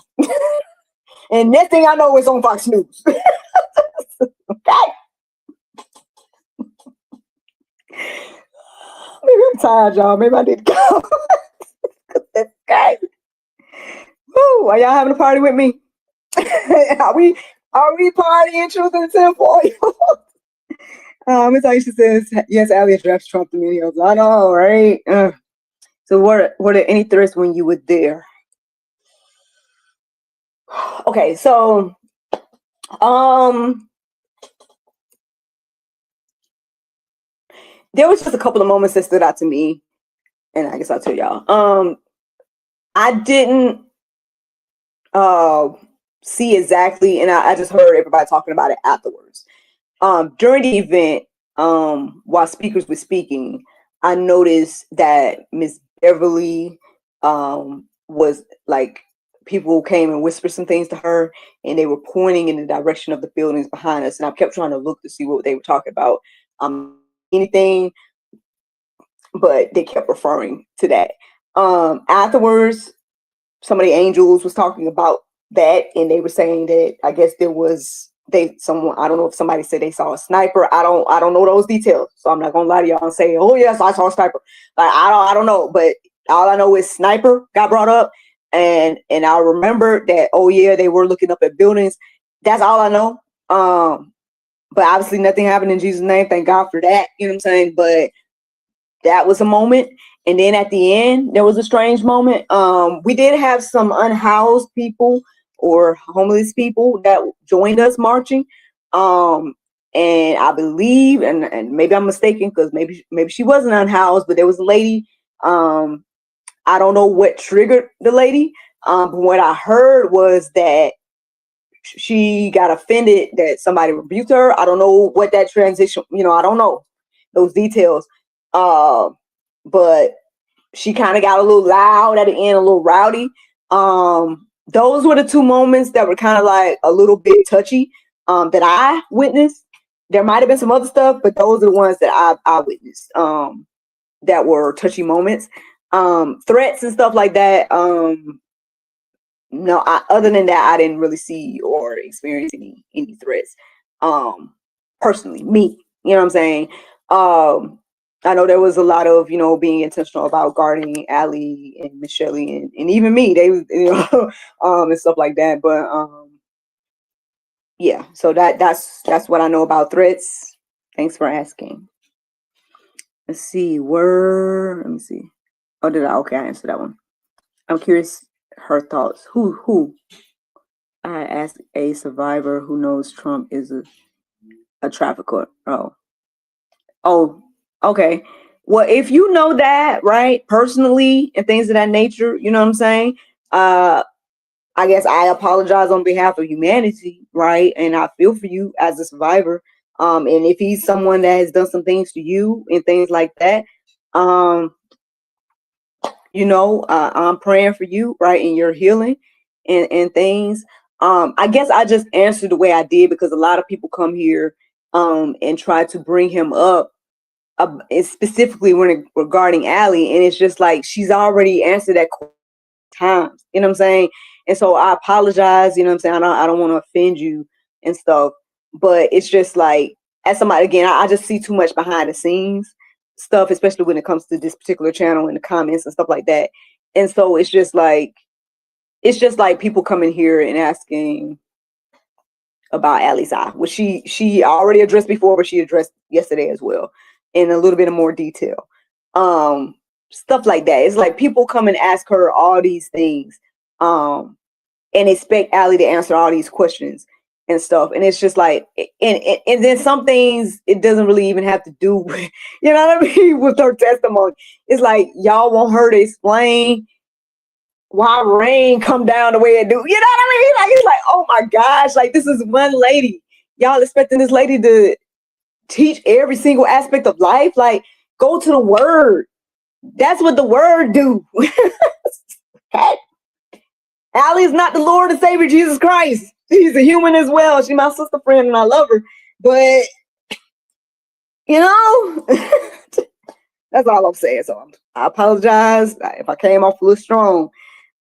And next thing I know, it's on Fox News. Okay. Maybe I'm tired, y'all. Maybe I need to go. Okay. Woo, are y'all having a party with me? Are we partying truth in the temple? Miss Aisha says, yes, Allie addressed Trump the videos. I know, right? So were there any threats when you were there? Okay, so there was just a couple of moments that stood out to me, and I guess I'll tell y'all. I didn't see exactly, and I just heard everybody talking about it afterwards. During the event, while speakers were speaking, I noticed that Miss Beverly was like, people came and whispered some things to her, and they were pointing in the direction of the buildings behind us, and I kept trying to look to see what they were talking about. Anything, but they kept referring to that. Afterwards, some of the angels was talking about that, and they were saying that I guess there was someone, I don't know if somebody said they saw a sniper. I don't know those details, so I'm not gonna lie to y'all and say, oh yes, I saw a sniper. Like I don't know, but all I know is sniper got brought up, and I remember that, oh yeah, they were looking up at buildings. That's all I know. But obviously nothing happened in Jesus' name. Thank God for that. You know what I'm saying? But that was a moment. And then at the end, there was a strange moment. We did have some unhoused people or homeless people that joined us marching. And I believe, and maybe I'm mistaken, because maybe she wasn't unhoused, but there was a lady. I don't know what triggered the lady. But what I heard was that she got offended that somebody rebuked her. I don't know what that transition, I don't know those details. But she kind of got a little loud at the end, a little rowdy. Those were the two moments that were kind of like a little bit touchy, that I witnessed. There might have been some other stuff, but those are the ones that I witnessed, that were touchy moments. Threats and stuff like that. No, other than that, I didn't really see or experience any threats. Personally, me, you know what I'm saying? I know there was a lot of, being intentional about guarding Allie and Michelle and even me, they, and stuff like that. But yeah, so that's what I know about threats. Thanks for asking. Let's see, let me see. Oh, okay, I answered that one. I'm curious her thoughts. Who? I asked a survivor who knows Trump is a trafficker. Oh, okay. Well, if you know that, right, personally and things of that nature, you know what I'm saying? I guess I apologize on behalf of humanity, right? And I feel for you as a survivor. And if he's someone that has done some things to you and things like that, I'm praying for you, right, in your healing and things. I guess I just answered the way I did because a lot of people come here and try to bring him up, specifically regarding Allie, and it's just like she's already answered that times, you know what I'm saying? And so I apologize, you know what I'm saying? I don't want to offend you and stuff, but it's just like, as somebody, again, I just see too much behind the scenes stuff, especially when it comes to this particular channel and the comments and stuff like that. And so it's just like people coming here and asking about Allie's eye, which she already addressed before, but she addressed yesterday as well in a little bit of more detail. Stuff like that. It's like people come and ask her all these things, and expect Allie to answer all these questions and stuff. And it's just like, and then some things it doesn't really even have to do with, you know what I mean, with her testimony. It's like y'all want her to explain why rain come down the way it do. You know what I mean? Like it's like, oh my gosh, like this is one lady. Y'all expecting this lady to teach every single aspect of life? Like, go to the word. That's what the word do. Okay? Allie is not the Lord and Savior Jesus Christ. She's a human as well. She's my sister friend and I love her. But, you know, that's all I'm saying. So I apologize if I came off a little strong.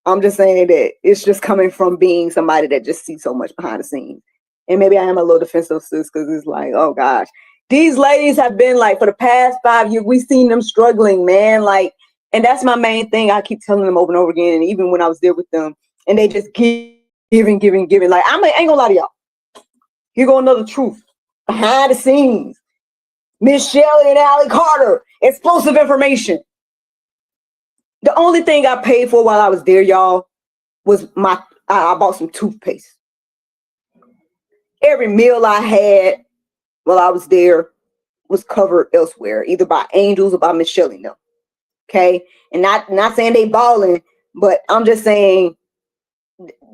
I'm just saying that it's just coming from being somebody that just sees so much behind the scenes. And maybe I am a little defensive, sis, because it's like, oh gosh. These ladies have been like, for the past 5 years, we've seen them struggling, man. Like, and that's my main thing. I keep telling them over and over again. And even when I was there with them, and they just giving. Like, I ain't gonna lie to y'all. Here go another truth. Behind the scenes. Miss Shelley and Allie Carter. Explosive information. The only thing I paid for while I was there, y'all, was I bought some toothpaste. Every meal I had while I was there was covered elsewhere, either by angels or by Miss Shelley. No. Okay. And not saying they balling, but I'm just saying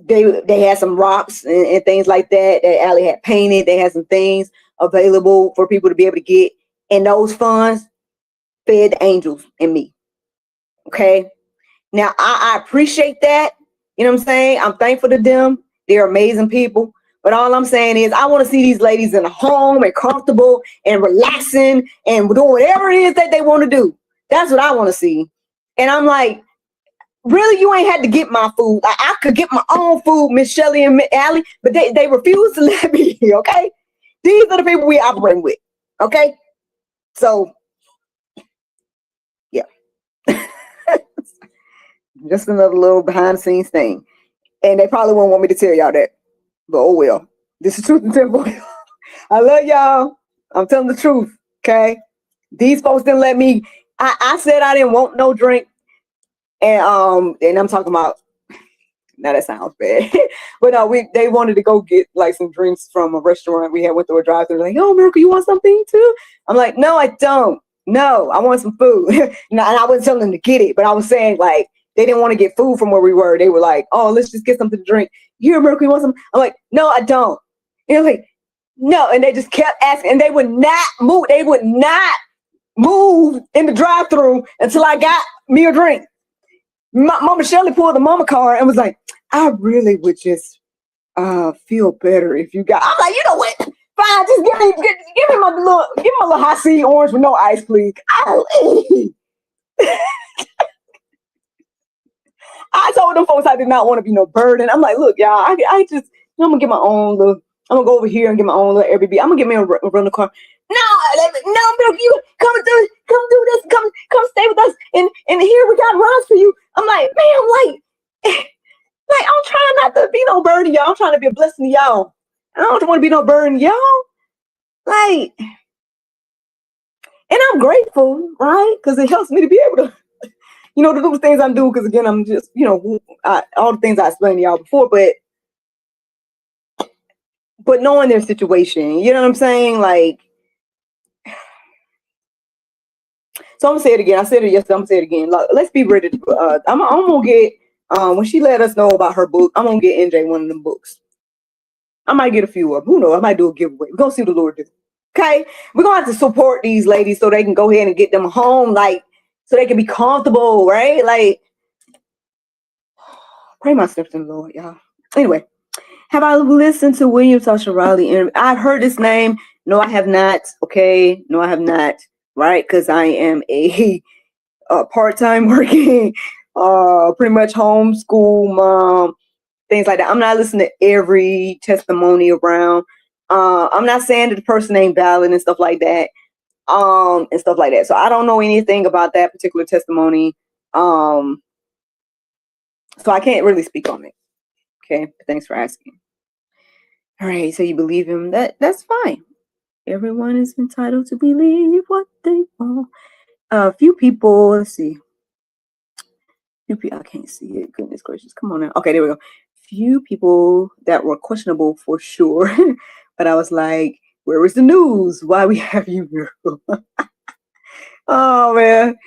they had some rocks and things like that Allie had painted. They had some things available for people to be able to get. And those funds fed the angels and me. Okay. Now I appreciate that. You know what I'm saying? I'm thankful to them. They're amazing people. But all I'm saying is I want to see these ladies in a home and comfortable and relaxing and doing whatever it is that they want to do. That's what I want to see. And I'm like, really, you ain't had to get my food. I could get my own food, Miss Shelley and Allie, but they refuse to let me, okay? These are the people we operating with, okay? So, yeah. Just another little behind the scenes thing. And they probably won't want me to tell y'all that. But oh well. This is Truth and Temple. I love y'all. I'm telling the truth. Okay. These folks didn't let me. I said I didn't want no drink. And I'm talking about, now that sounds bad. But no, they wanted to go get like some drinks from a restaurant. We had went through a drive-thru. Like, oh, Miracle, you want something too? I'm like, no, I don't. No, I want some food. And I wasn't telling them to get it, but I was saying like they didn't want to get food from where we were. They were like, oh, let's just get something to drink. Here, Miracle, you want some? I'm like, no, I don't. And like, no, and they just kept asking, and they would not move. They would not move in the drive-thru until I got me a drink. Mama Shelley pulled the mama card and was like, I really would just feel better if you got. I'm like, you know what? Fine, just give me my little hot seed orange with no ice, please. I told them folks I did not want to be no burden. I'm like, look, y'all, I just, I'm gonna get my own little. I'm gonna go over here and get my own little Airbnb. I'm gonna get me a rental car. No, Milk, you come do this, come stay with us, and here we got rides for you. I'm like, man, like I'm trying not to be no burden, y'all. I'm trying to be a blessing to y'all. I don't want to be no burden, y'all. Like, and I'm grateful, right? Because it helps me to be able to, to do the things I'm doing. Because again, I'm just, all the things I explained to y'all before, but knowing their situation, you know what I'm saying? Like, so I'm gonna say it again. I said it yesterday. I'm gonna say it again. Like, let's be ready. I'm gonna get when she let us know about her book. I'm gonna get NJ one of them books. I might get a few of them. Who knows? I might do a giveaway. We're gonna see what the Lord do. Okay, we're gonna have to support these ladies so they can go ahead and get them home, like so they can be comfortable, right? Like, pray my steps in the Lord, y'all. Anyway, have I listened to William Tasha Riley? And I've heard this name. No, I have not. Okay, no, I have not. Right, because I am a part-time working, pretty much homeschool mom, things like that. I'm not listening to every testimony around. I'm not saying that the person ain't valid and stuff like that. And stuff like that. So I don't know anything about that particular testimony. So I can't really speak on it. Okay, but thanks for asking. All right, so you believe him? That's fine. Everyone is entitled to believe what they want. A few people, let's see. Few people, I can't see it. Goodness gracious. Come on now. Okay, there we go. Few people that were questionable for sure. But I was like, where is the news? Why we have you here? Oh man.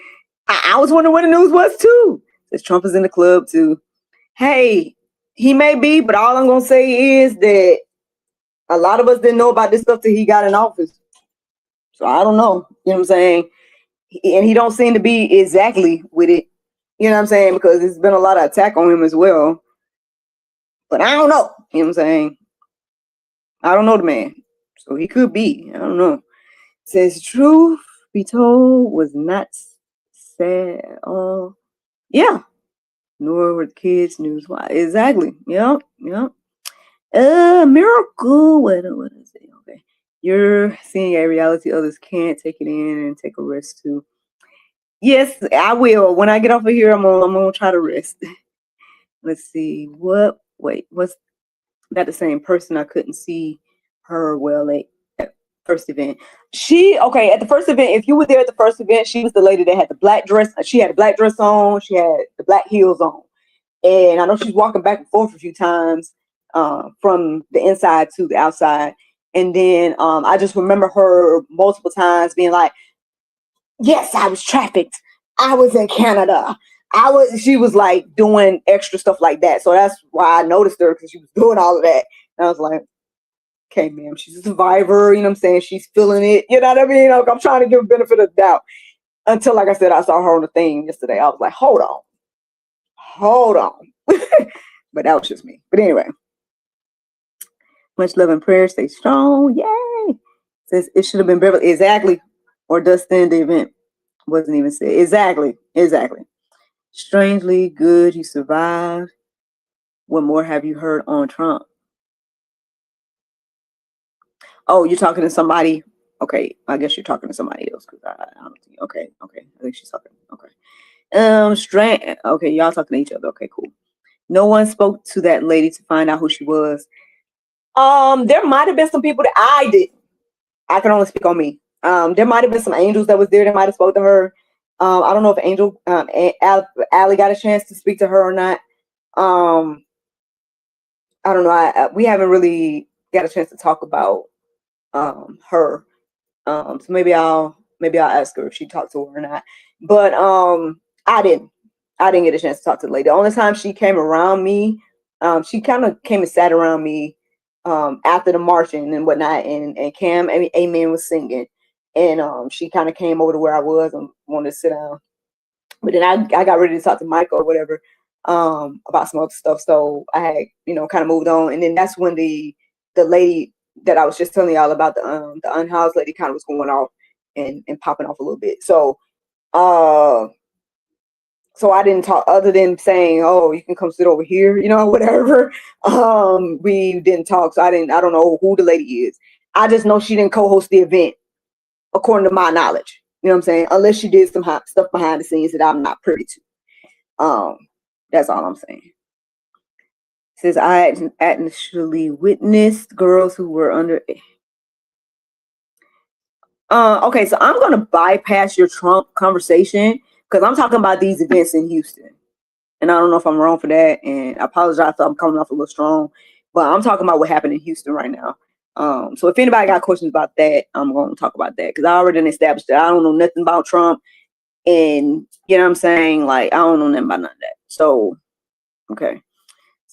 I was wondering what the news was too. Says Trump is in the club too. Hey, he may be, but all I'm gonna say is that a lot of us didn't know about this stuff till he got in office. So I don't know. You know what I'm saying? And he don't seem to be exactly with it. You know what I'm saying? Because there's been a lot of attack on him as well. But I don't know. You know what I'm saying? I don't know the man. So he could be. I don't know. Says truth be told was not sad. Oh, yeah. Nor were the kids news. Why? Exactly. Yep. Yep. Miracle. What is it? Okay. You're seeing a reality others can't take it in and take a rest too. Yes, I will. When I get off of here, I'm gonna try to rest. Let's see. Wait, what's that the same person? I couldn't see her well at first event. Okay, at the first event, if you were there at the first event, she was the lady that had the black dress. She had a black dress on, she had the black heels on. And I know she's walking back and forth a few times from the inside to the outside. And then I just remember her multiple times being like, yes, I was trafficked. I was in Canada. She was like doing extra stuff like that. So that's why I noticed her, because she was doing all of that. And I was like, okay, ma'am, she's a survivor. You know what I'm saying? She's feeling it. You know what I mean? Like, I'm trying to give a benefit of the doubt. Until, like I said, I saw her on the thing yesterday. I was like, hold on. But that was just me. But anyway, much love and prayer. Stay strong. Yay. Says it should have been Beverly. Exactly. Or Dustin, the event wasn't even said. Exactly. Strangely good you survived. What more have you heard on Trump? Oh, you're talking to somebody. Okay, I guess you're talking to somebody else, because I don't think. Okay, I think she's talking. Okay. Okay, y'all talking to each other. Okay, cool. No one spoke to that lady to find out who she was. There might have been some people that I did. I can only speak on me. There might have been some angels that was there that might have spoke to her. I don't know if Angel Allie got a chance to speak to her or not. I don't know. We haven't really got a chance to talk about her. So maybe I'll ask her if she talked to her or not. But I didn't get a chance to talk to the lady. The only time she came around me, she kind of came and sat around me after the marching and whatnot, and Cam Amen was singing, and she kind of came over to where I was and wanted to sit down. But then I got ready to talk to Michael or whatever about some other stuff. So I had, kind of moved on. And then that's when the lady that I was just telling y'all about, the unhoused lady, kind of was going off and popping off a little bit. So so I didn't talk, other than saying, oh, you can come sit over here, whatever. We didn't talk. So I don't know who the lady is. I just know she didn't co-host the event, according to my knowledge. You know what I'm saying? Unless she did some stuff behind the scenes that I'm not privy to. That's all I'm saying. It says I actually witnessed girls who were under. Okay, so I'm gonna bypass your Trump conversation, because I'm talking about these events in Houston, and I don't know if I'm wrong for that, and I apologize if I'm coming off a little strong, but I'm talking about what happened in Houston right now. So if anybody got questions about that, I'm going to talk about that, because I already established that I don't know nothing about Trump, and you know what I'm saying, like I don't know nothing about none of that. So okay,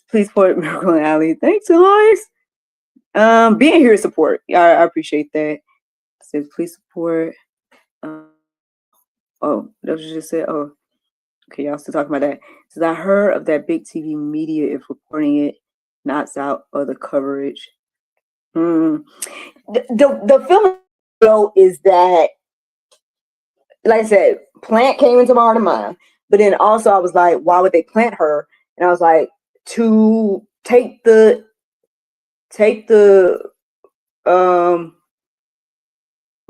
please support Miracle and Allie. Thanks, guys. Being here to support. I appreciate that. It says please support. Oh, that was just said. Oh, okay, y'all still talking about that. Says I heard of that big TV media if reporting it knocks out other coverage. The film though is that, like I said, plant came into my heart and mind, but then also I was like, why would they plant her? And I was like, to take the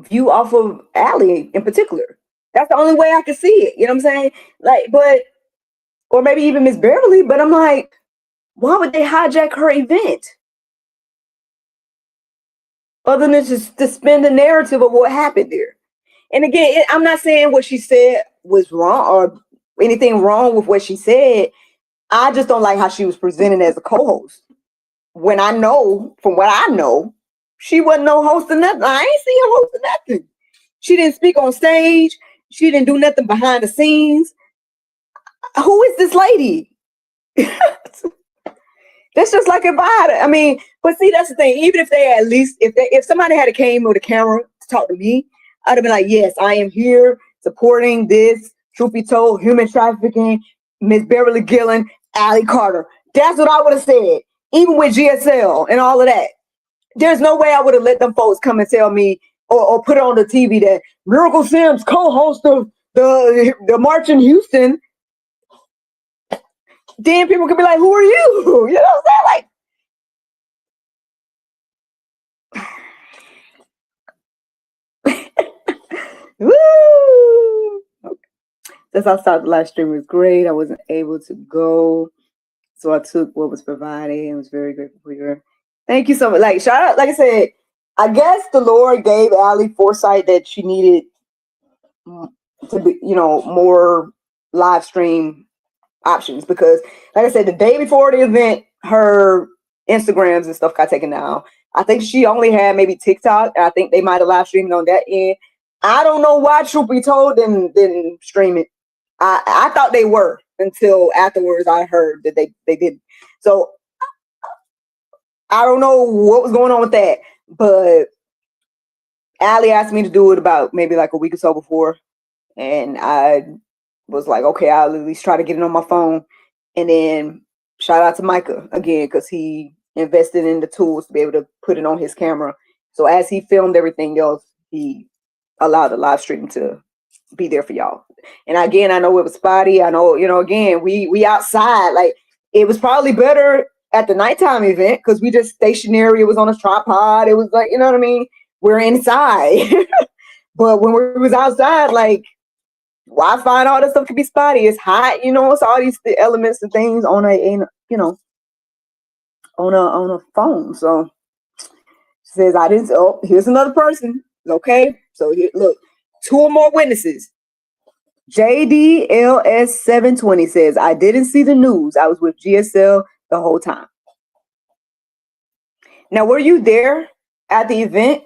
view off of Allie in particular. That's the only way I could see it. You know what I'm saying? Like, but or maybe even Miss Beverly. But I'm like, why would they hijack her event? Other than just to spin the narrative of what happened there. And again, I'm not saying what she said was wrong or anything wrong with what she said. I just don't like how she was presented as a co-host. When I know, from what I know, she wasn't no host of nothing. I ain't see her host of nothing. She didn't speak on stage. She didn't do nothing behind the scenes. Who is this lady? That's just like if I had, I mean, but see, that's the thing. Even if they at least, if somebody had came with a camera to talk to me, I'd have been like, yes, I am here supporting this, truth be told, human trafficking, Miss Beverly Gillen, Allie Carter. That's what I would have said, even with GSL and all of that. There's no way I would have let them folks come and tell me or put it on the TV that Miracle Sims, co-host of the March in Houston. Then people could be like, who are you? You know what I'm saying? Like, woo! Okay. Since I started the live stream, it was great. I wasn't able to go, so I took what was provided and was very grateful for you. Thank you so much. Like, shout out, like I said, I guess the Lord gave Allie foresight that she needed to be, more live stream options, because like I said, the day before the event, her Instagrams and stuff got taken down. I think she only had maybe TikTok, and I think they might have live streamed on that end. I don't know why, truth be told, didn't stream it. I thought they were until afterwards I heard that they didn't. So I don't know what was going on with that, but Allie asked me to do it about maybe like a week or so before, and I was like, okay, I'll at least try to get it on my phone. And then shout out to Micah again, because he invested in the tools to be able to put it on his camera. So as he filmed everything else, he allowed the live stream to be there for y'all. And again, I know it was spotty. I know, again, we outside. Like, it was probably better at the nighttime event because we just stationary. It was on a tripod. It was like, you know what I mean? We're inside. But when we was outside, like, Wi-Fi and all that stuff could be spotty. It's hot, it's all these elements and things on on a phone. So she says, I didn't. Oh, here's another person. Okay, so here, look, 2 or more witnesses. JDLS720 says, I didn't see the news. I was with GSL the whole time. Now, were you there at the event?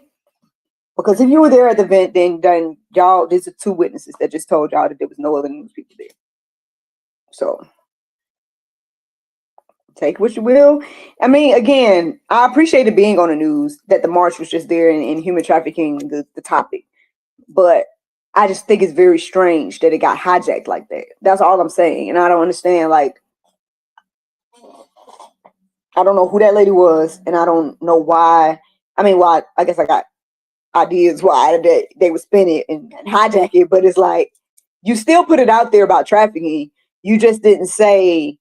Because if you were there at the event, then y'all, these are 2 witnesses that just told y'all that there was no other news people there. So take what you will. I mean, again, I appreciated being on the news, that the march was just there and human trafficking, the topic. But I just think it's very strange that it got hijacked like that. That's all I'm saying. And I don't understand, like, I don't know who that lady was, and I don't know why. I mean, why, I guess I got ideas why they would spin it and hijack it, but it's like, you still put it out there about trafficking. You just didn't say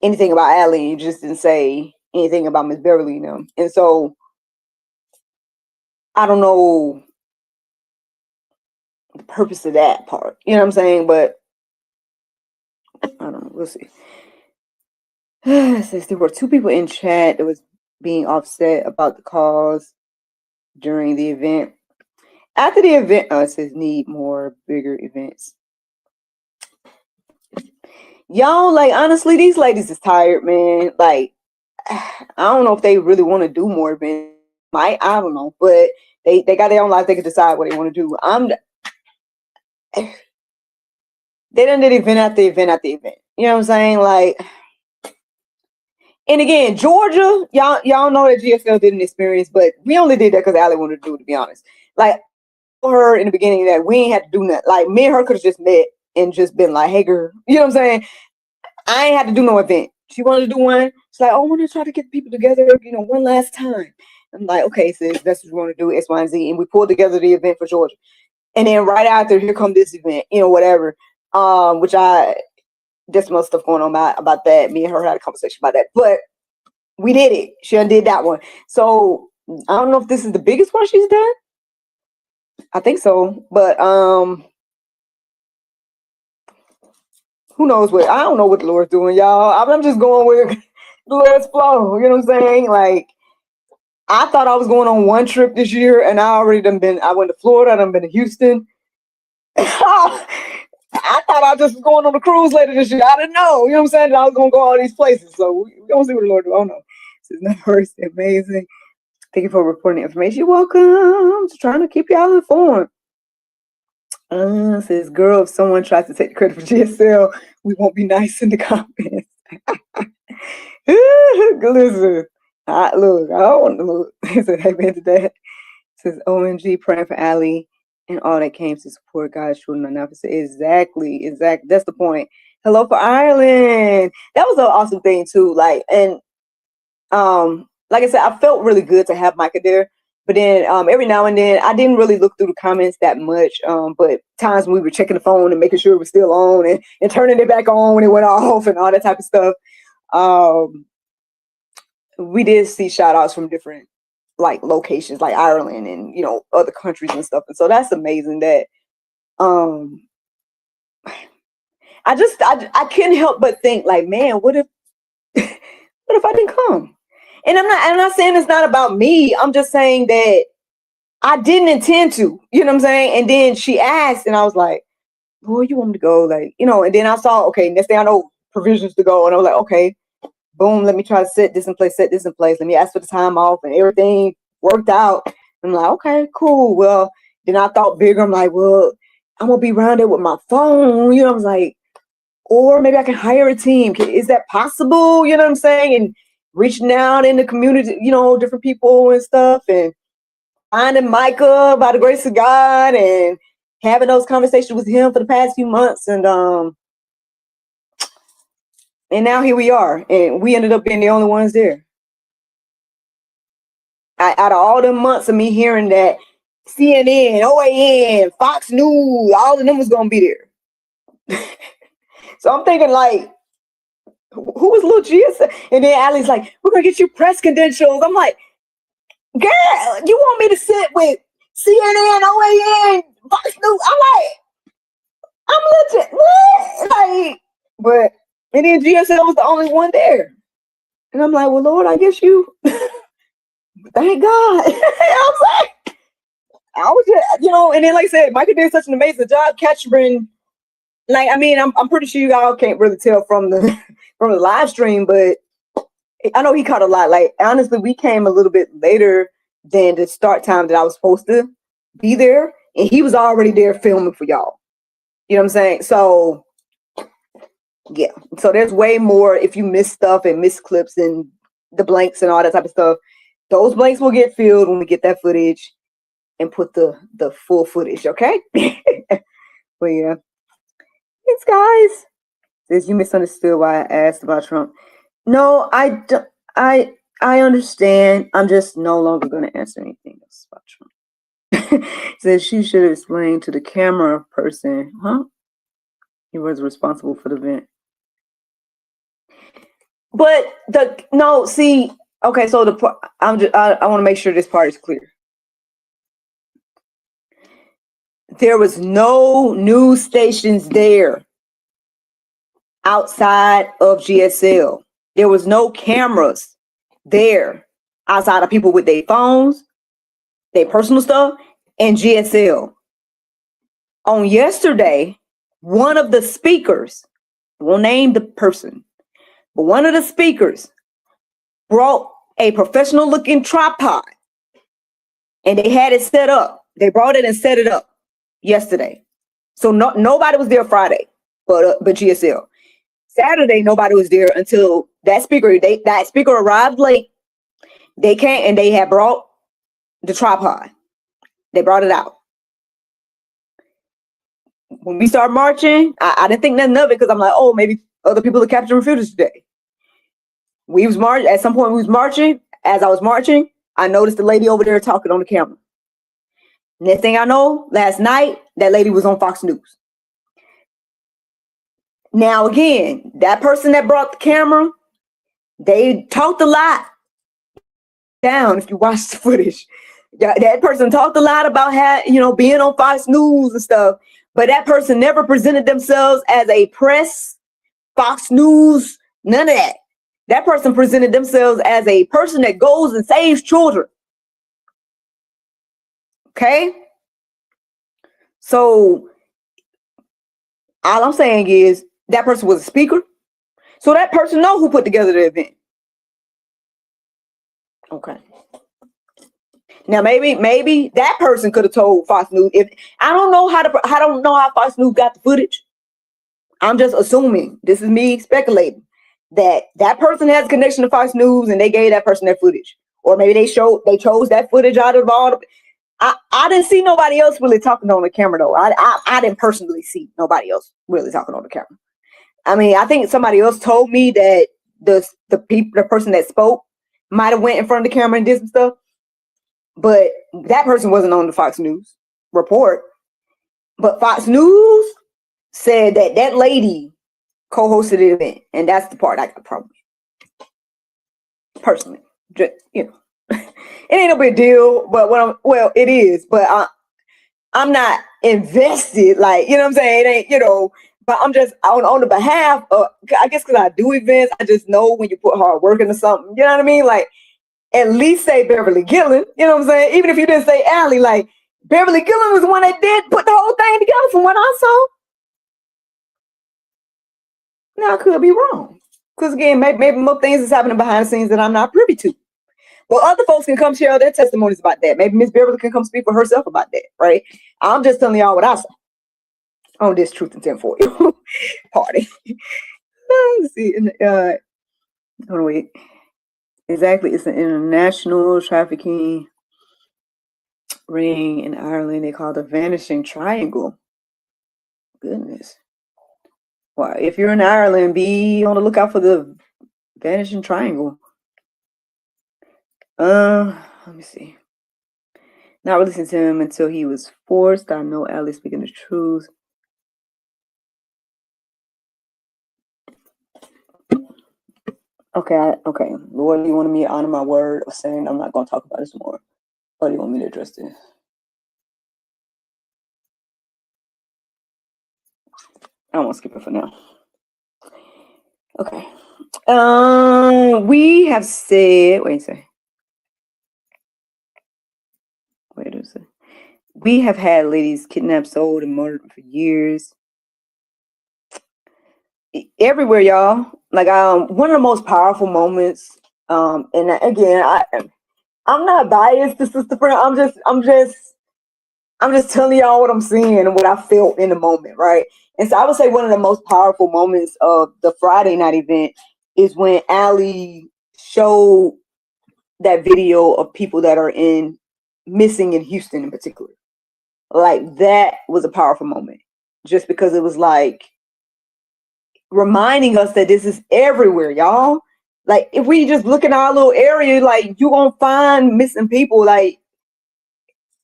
anything about Allie. You just didn't say anything about Miss Beverly and them. And so I don't know the purpose of that part. You know what I'm saying? But I don't know. We'll see. It says there were 2 people in chat that was being offset about the cause during the event. After the event, it says need more bigger events. Y'all, like, honestly, these ladies is tired, man. Like, I don't know if they really want to do more events. I don't know, but they got their own life. They can decide what they want to do. They done did event after event after event. You know what I'm saying? Like, and again, Georgia, y'all know that GSL did an experience, but we only did that because Allie wanted to do it, to be honest. Like, I told her in the beginning that we ain't had to do nothing. Like, me and her could have just met and just been like, hey, girl, you know what I'm saying? I ain't had to do no event. She wanted to do one. She's like, oh, I want to try to get people together, one last time. I'm like, okay, sis, that's what we want to do, X, Y, and Z. And we pulled together the event for Georgia. And then right after, here come this event, whatever. Which there's some other stuff going on about that. Me and her had a conversation about that. But we did it. She undid that one. So I don't know if this is the biggest one she's done. I think so. But who knows what? I don't know what the Lord's doing, y'all. I'm just going with the Lord's flow. You know what I'm saying? Like, I thought I was going on one trip this year, and I went to Florida, and I've been to Houston. I thought I just was going on a cruise later this year. I didn't know, you know what I'm saying? I was going to go all these places. So we're going to see what the Lord do. I don't know. This is not first amazing. Thank you for reporting the information. You're welcome. Just trying to keep y'all informed. Says, girl, if someone tries to take the credit for GSL, we won't be nice in the comments. Listen, look, I don't want to look. He said, hey, man, today. Says, OMG, praying for Allie and all that came to support God's children. Exactly. That's the point. Hello for Ireland. That was an awesome thing too. Like I said, I felt really good to have Micah there. But then every now and then, I didn't really look through the comments that much. But times when we were checking the phone and making sure it was still on and turning it back on when it went off and all that type of stuff. We did see shout outs from different like locations like Ireland and, you know, other countries and stuff. And so that's amazing that I couldn't help but think like, man, what if I didn't come? And I'm not saying it's not about me. I'm just saying that I didn't intend to, you know what I'm saying? And then she asked and I was like, boy, you want me to go? Like, you know, and then I saw, okay, next thing I know, provisions to go. And I was like, okay, boom, let me try to set this in place. Let me ask for the time off and everything worked out. I'm like, okay, cool. Well, then I thought bigger. I'm like, well, I'm going to be around there with my phone. You know, I was like, or maybe I can hire a team. Is that possible? You know what I'm saying? And reaching out in the community, you know, different people and stuff, and finding Micah by the grace of God and having those conversations with him for the past few months. And now here we are. And we ended up being the only ones there. Out of all the months of me hearing that CNN, OAN, Fox News, all of them was going to be there. So I'm thinking like, who was Lil Gia? And then Allie's like, we're going to get you press credentials. I'm like, girl, you want me to sit with CNN, OAN, Fox News? I'm legit. What? Like, but, and then GSL was the only one there. And I'm like, well, Lord, I guess you, thank God. I was just, you know, and then like I said, Micah did such an amazing job capturing. Like, I mean, I'm pretty sure you all can't really tell from the live stream, but I know he caught a lot. Like, honestly, we came a little bit later than the start time that I was supposed to be there, and he was already there filming for y'all. You know what I'm saying? So, yeah. So there's way more if you miss stuff and miss clips and the blanks and all that type of stuff. Those blanks will get filled when we get that footage and put the full footage, okay? But yeah. Thanks, guys. Says you misunderstood why I asked about Trump. No, I understand. I'm just no longer going to answer anything else about Trump. Says she should have explained to the camera person, huh? He was responsible for the event. But okay. So I want to make sure this part is clear. There was no news stations there outside of GSL. There was no cameras there outside of people with their phones, their personal stuff, and GSL. On yesterday, one of the speakers, I won't name the person, but one of the speakers brought a professional looking tripod and they had it set up. They brought it and set it up yesterday. So nobody was there Friday, but GSL. Saturday, nobody was there until that speaker arrived late. They came and they had brought the tripod. They brought it out. When we started marching, I didn't think nothing of it because I'm like, oh, maybe other people are capturing footage today. We was marching. At some point, we was marching. As I was marching, I noticed the lady over there talking on the camera. Next thing I know, last night, that lady was on Fox News. Now, again, that person that brought the camera, they talked a lot down if you watch the footage. That person talked a lot about how, you know, being on Fox News and stuff, but that person never presented themselves as a press, Fox News, none of that. That person presented themselves as a person that goes and saves children. Okay? So all I'm saying is that person was a speaker. So that person know who put together the event. Okay. Now maybe that person could have told Fox News. If I don't know how Fox News got the footage. I'm just assuming, this is me speculating, that person has a connection to Fox News and they gave that person that footage. Or maybe they chose that footage out of all the, I didn't see nobody else really talking on the camera though. I didn't personally see nobody else really talking on the camera. I mean, I think somebody else told me that the person that spoke might have went in front of the camera and did some stuff, but that person wasn't on the Fox News report. But Fox News said that lady co-hosted the event, and that's the part I got a problem with. Personally, just, it ain't no big deal. But it is. But I'm not invested. Like, you know what I'm saying? It ain't, But I'm just on the behalf of, I guess because I do events, I just know when you put hard work into something. You know what I mean? Like, at least say Beverly Gillen. You know what I'm saying? Even if you didn't say Allie, like Beverly Gillen was the one that did put the whole thing together from what I saw. Now I could be wrong. Because again, maybe more things is happening behind the scenes that I'm not privy to. Well, other folks can come share their testimonies about that. Maybe Miss Beverly can come speak for herself about that, right? I'm just telling y'all what I saw on this Truth and 1040 party. Let's see. Hold on, wait. Exactly. It's an international trafficking ring in Ireland. They call it the Vanishing Triangle. Goodness. Well, if you're in Ireland, be on the lookout for the Vanishing Triangle. Let me see. Not releasing to him until he was forced. I know Allie speaking the truth. Okay. Lord, you wanted me to honor my word of saying I'm not going to talk about this more. Or do you want me to address this? I won't skip it for now. Okay. We have said, wait a second. We have had ladies kidnapped, sold, and murdered for years. Everywhere, y'all. Like, one of the most powerful moments. And again, I'm not biased to Sister Friend. I'm just telling y'all what I'm seeing and what I felt in the moment, right? And so I would say one of the most powerful moments of the Friday night event is when Allie showed that video of people that are missing in Houston in particular. Like, that was a powerful moment, just because it was like reminding us that this is everywhere, y'all. Like, if we just look in our little area, like, you gonna find missing people like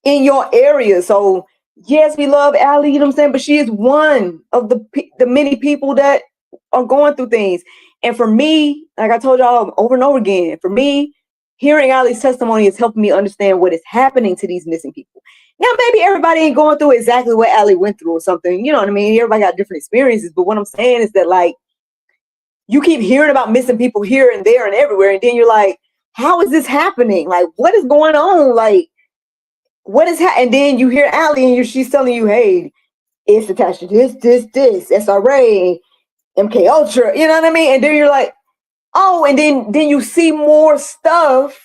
in your area. So yes, we love Allie, you know what I'm saying, but she is one of the many people that are going through things. And for me, like I told y'all over and over again, for me, hearing Allie's testimony is helping me understand what is happening to these missing people. Now, maybe everybody ain't going through exactly what Allie went through or something, you know what I mean? Everybody got different experiences, but what I'm saying is that, like, you keep hearing about missing people here and there and everywhere, and then you're like, how is this happening? Like, what is going on? Like, what is and then you hear Allie and she's telling you, hey, it's attached to this, SRA, MK Ultra, you know what I mean? And then you're like, oh, and then you see more stuff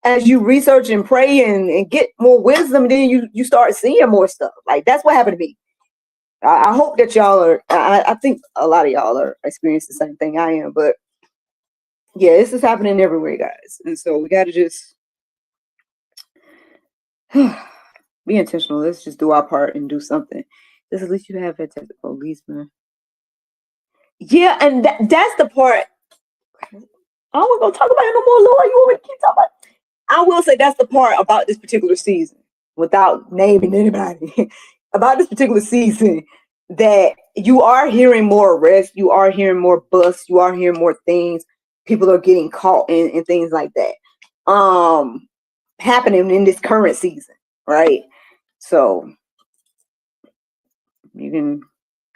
as you research and pray and get more wisdom. Then you start seeing more stuff. Like, that's what happened to me. I hope that y'all are, I think a lot of y'all are experiencing the same thing I am, but yeah, this is happening everywhere, guys. And so we got to just be intentional. Let's just do our part and do something. Just at least you have that type of policeman. Yeah, and that's the part. I wasn't gonna talk about it no more, Lord. You want me to keep talking about it? I will say that's the part about this particular season, without naming anybody, about this particular season, that you are hearing more arrests, you are hearing more busts, you are hearing more things. People are getting caught in things like that. Happening in this current season, right? So you can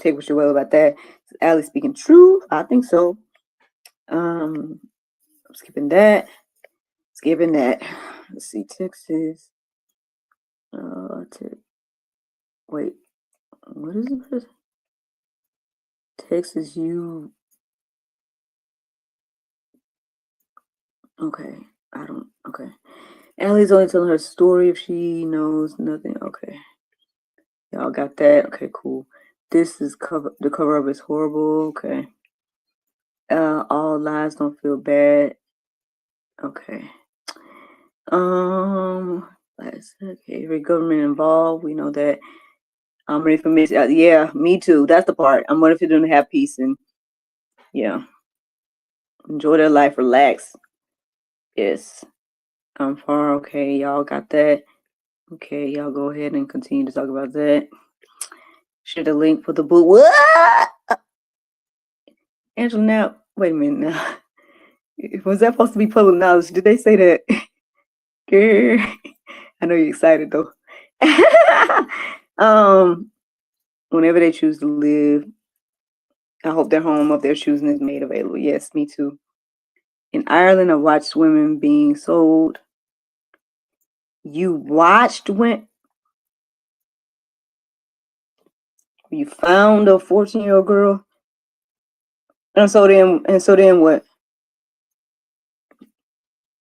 take what you will about that. Allie speaking truth, I think so. Skipping that. Let's see, Texas. Wait, what is it? Texas you. Okay, okay. Allie's only telling her story if she knows nothing. Okay. Y'all got that? Okay, cool. This is the cover up is horrible. Okay. All lies don't feel bad. Okay. Every government involved. We know that. I'm ready for me. Yeah, me too. That's the part. I'm ready for them to have peace and yeah, enjoy their life, relax. Yes, I'm far. Okay, y'all got that. Okay, y'all go ahead and continue to talk about that. Share the link for the book. What? Angela, now wait a minute. Now, was that supposed to be public knowledge? Did they say that? Girl, I know you're excited though. Whenever they choose to live, I hope their home of their choosing is made available. Yes, me too. In Ireland, I watched women being sold. You watched when you found a 14-year-old girl, and so then what?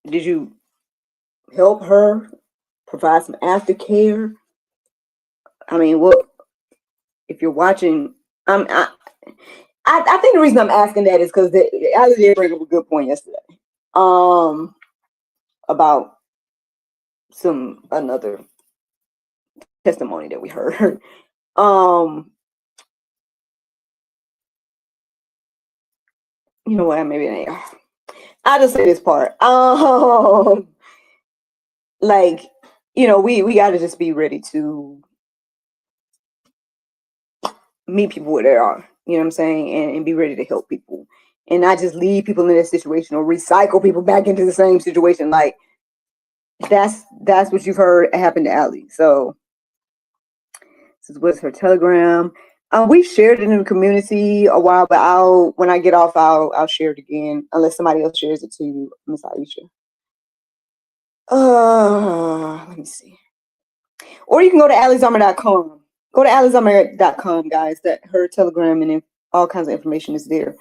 Did you help her provide some aftercare? I mean, what if you're watching? I think the reason I'm asking that is because Ali did bring up a good point yesterday. About another testimony that we heard. You know what? Maybe it ain't. I'll just say this part. Like, you know, we got to just be ready to meet people where they are. You know what I'm saying? And be ready to help people, and not just leave people in that situation or recycle people back into the same situation. Like that's what you've heard happen to Ali. So this was her telegram. We shared it in the community a while, but when I get off, I'll share it again unless somebody else shares it to you, Miss Aisha. Let me see. Or you can go to alisarmor.com. Go to alisarmor.com, guys. That her telegram and all kinds of information is there.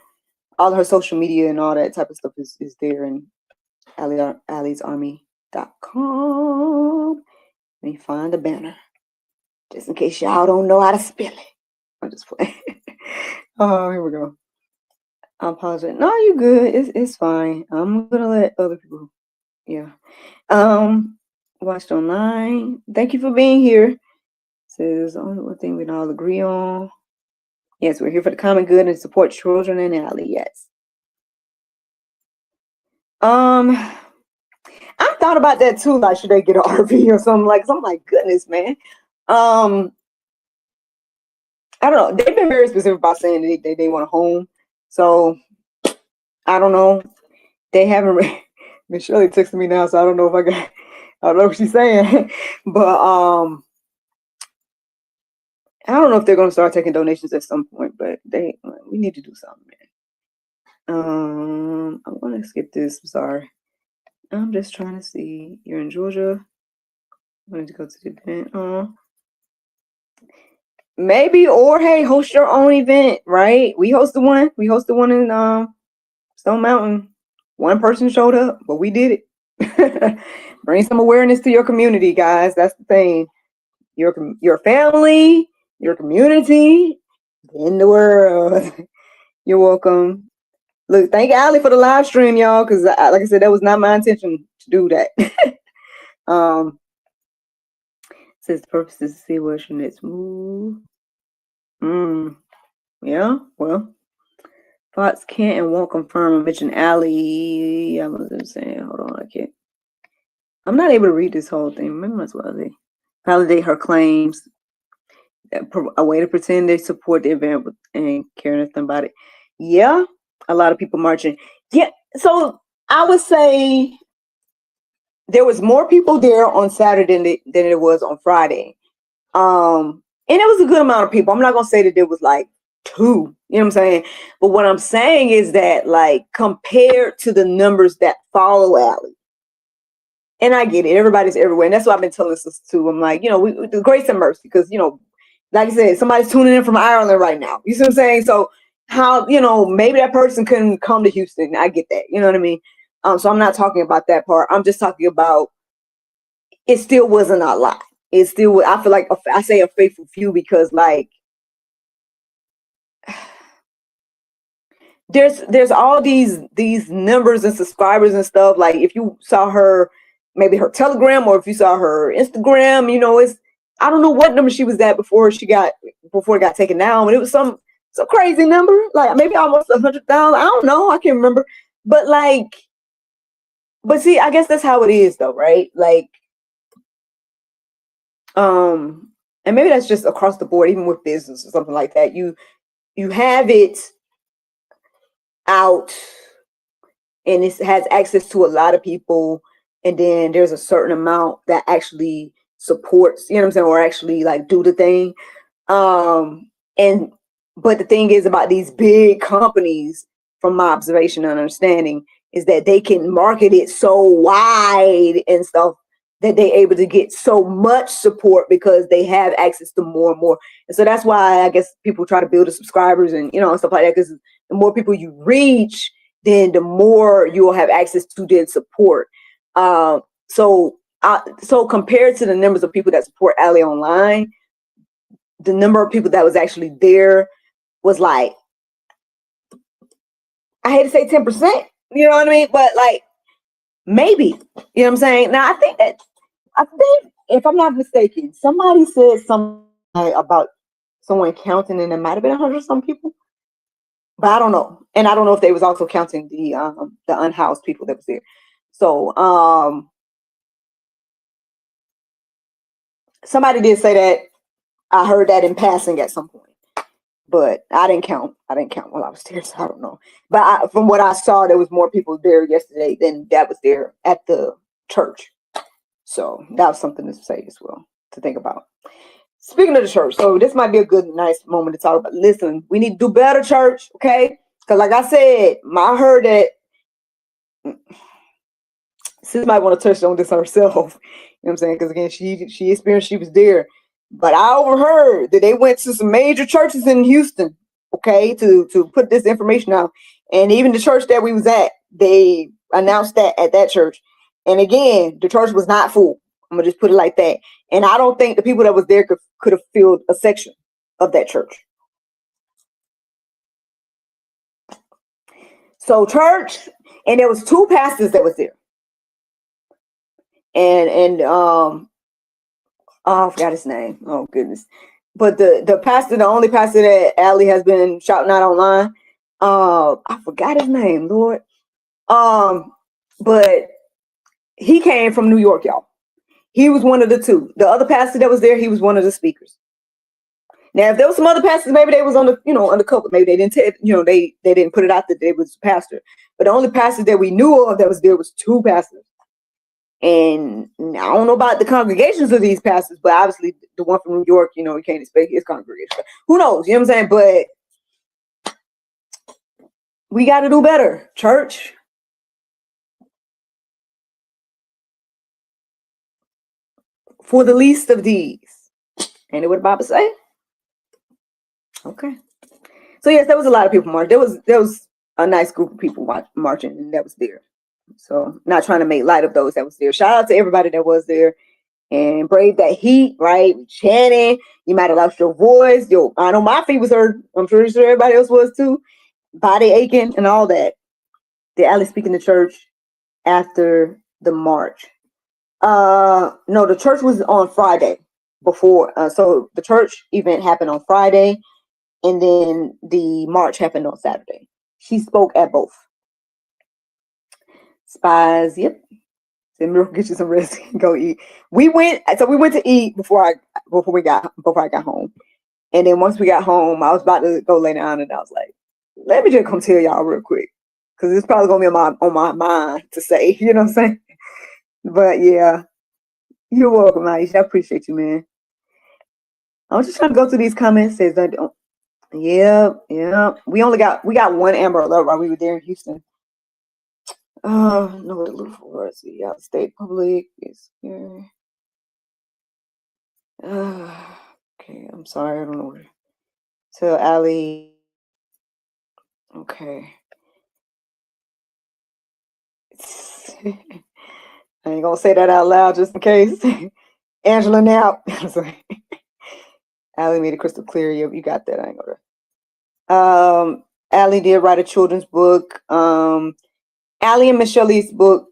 All her social media and all that type of stuff is there in alisarmy.com. Let me find the banner. Just in case y'all don't know how to spell it. I'm just playing. Oh, here we go. I apologize. No, you good. It's fine. I'm gonna let other people. Yeah. Watched online. Thank you for being here. Says only one thing we can all agree on. Yes, we're here for the common good and support children and alley. Yes. I thought about that too. Like, should they get an RV or something? Like, so I'm like, goodness, man. I don't know. They've been very specific about saying they want a home. So I don't know. They haven't. Miss Shirley texting me now, so I don't know if I don't know what she's saying, but I don't know if they're gonna start taking donations at some point. But we need to do something, man. I'm gonna skip this. I'm sorry. I'm just trying to see. You're in Georgia. I wanted to go to the event. Maybe, or hey, host your own event, right? We hosted one. We hosted one in Stone Mountain. One person showed up, but we did it. Bring some awareness to your community, guys. That's the thing. Your family, your community, in the world. You're welcome. Look, thank Ali for the live stream, y'all, because like I said, that was not my intention to do that. Says the purpose is to see what's your next move. Yeah, well. Fox can't and won't confirm. I mentioned Ali. I wasn't saying, hold on, I can't. I'm not able to read this whole thing. Maybe as well validate her claims. A way to pretend they support the event and care nothing about it. Yeah, a lot of people marching. Yeah, so I would say there was more people there on Saturday than it was on Friday. And it was a good amount of people. I'm not gonna say that there was like 2, you know what I'm saying? But what I'm saying is that, like, compared to the numbers that follow Ali, And I get it. Everybody's everywhere. And that's what I've been telling us too. I'm like, the grace and mercy. Because, like I said, somebody's tuning in from Ireland right now. You see what I'm saying? So how, maybe that person couldn't come to Houston. I get that. You know what I mean? So I'm not talking about that part. I'm just talking about it still wasn't a lot. It still, I feel like I say a faithful few because like, there's all these numbers and subscribers and stuff. Like if you saw her, maybe her Telegram, or if you saw her Instagram, it's, I don't know what number she was at before it got taken down, but it was some crazy number, like maybe almost 100,000. I don't know, I can't remember. But see, I guess that's how it is though, right? Like, and maybe that's just across the board, even with business or something like that. You have it out and it has access to a lot of people, and then there's a certain amount that actually supports, you know what I'm saying, or actually like do the thing. But the thing is about these big companies, from my observation and understanding, is that they can market it so wide and stuff that they're able to get so much support because they have access to more and more. And so that's why I guess people try to build the subscribers and, and stuff like that, because the more people you reach, then the more you will have access to their support. So compared to the numbers of people that support Ali online, the number of people that was actually there was like, I hate to say 10%, you know what I mean? But like, maybe, you know what I'm saying? Now, I think if I'm not mistaken, somebody said something about someone counting, and it might have been 100 some people, but I don't know. And I don't know if they was also counting the unhoused people that was there. So somebody did say that. I heard that in passing at some point, but I didn't count. While I was there, so I don't know. But from what I saw, there was more people there yesterday than that was there at the church. So that was something to say as well, to think about. Speaking of the church, so this might be a good, nice moment to talk about. Listen, we need to do better, church, okay? Because like I said, I heard that sis might want to touch on this herself. You know what I'm saying? Because again, she experienced, she was there. But I overheard that they went to some major churches in Houston, okay, to put this information out. And even the church that we was at, they announced that at that church. And again, the church was not full. I'm gonna just put it like that. And I don't think the people that was there could have filled a section of that church. So church, and there was 2 pastors that was there. And I forgot his name. Oh goodness. But the only pastor that Ali has been shouting out online, I forgot his name, Lord. But he came from New York, y'all. He was one of the 2. The other pastor that was there, he was one of the speakers. Now, if there was some other pastors, maybe they was on the, undercover. Maybe they didn't tell, they didn't put it out that they was pastor. But the only pastor that we knew of that was there was 2 pastors. And I don't know about the congregations of these pastors, but obviously the one from New York, we can't expect his congregation. Who knows? You know what I'm saying? But we got to do better, church. For the least of these. Ain't it what the Bible say? Okay. So yes, there was a lot of people marching. There was a nice group of people marching, and that was there. So not trying to make light of those that was there. Shout out to everybody that was there and brave that heat, right? Chanting. You might have lost your voice. I know my feet was hurt. I'm pretty sure everybody else was too. Body aching and all that. Did Ali speak in the church after the march? No, the church was on Friday before. So the church event happened on Friday, and then the march happened on Saturday. She spoke at both. Spies, yep. Miracle, get you some rest and go eat. We went to eat before I got home. And then once we got home, I was about to go lay down, and I was like, let me just come tell y'all real quick. Because it's probably gonna be on my mind to say, you know what I'm saying? But yeah. You're welcome, Aisha. I appreciate you, man. I was just trying to go through these comments. Says I don't. Yeah. We got 1 Amber Alert while we were there in Houston. No, what to look for. Let's see, out of state public is here. Okay, I'm sorry, I don't know where. Tell Allie. Okay. I ain't gonna say that out loud just in case. Angela now. Allie made it crystal clear. You got that. I ain't gonna. Allie did write a children's book. Allie and Michelle Lee's book,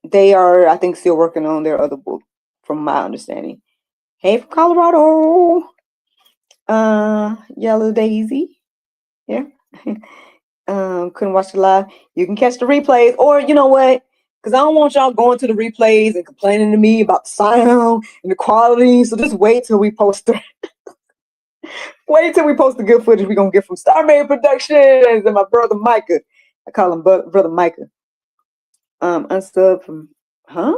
they are, I think, still working on their other book, from my understanding. Hey, from Colorado. Yellow Daisy. Yeah. Couldn't watch the live. You can catch the replays, or you know what? Because I don't want y'all going to the replays and complaining to me about the sound and the quality. So just wait till we post the wait till we post the good footage we're gonna get from Starman Productions and my brother Micah. I call him brother Micah. Unsub from huh?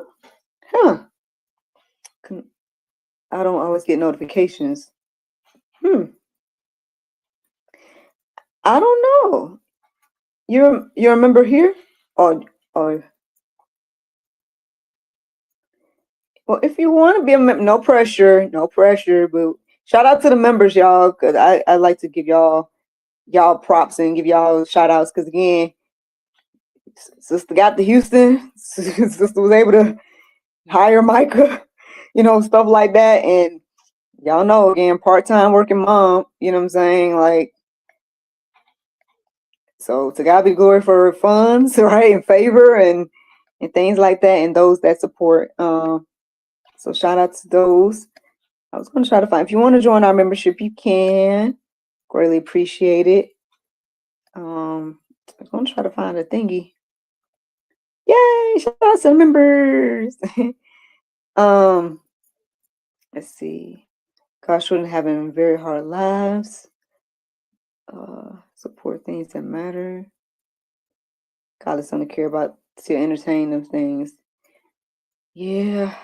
I don't always get notifications. I don't know. You're a member here? Or well, if you want to be a member, no pressure, but shout out to the members, y'all, because I like to give y'all props and give y'all shout outs, because again, sister got to Houston, sister was able to hire Micah, stuff like that. And y'all know, again, part-time working mom, you know what I'm saying? Like, so to God be glory for funds, right? And favor and things like that, and those that support. So shout out to those. I was going to try to find, if you want to join our membership, you can. Greatly appreciate it. I was going to try to find a thingy. Yay! Shout out to the members. Let's see. God children having very hard lives. Support things that matter. God is going to care about to entertain those things. Yeah.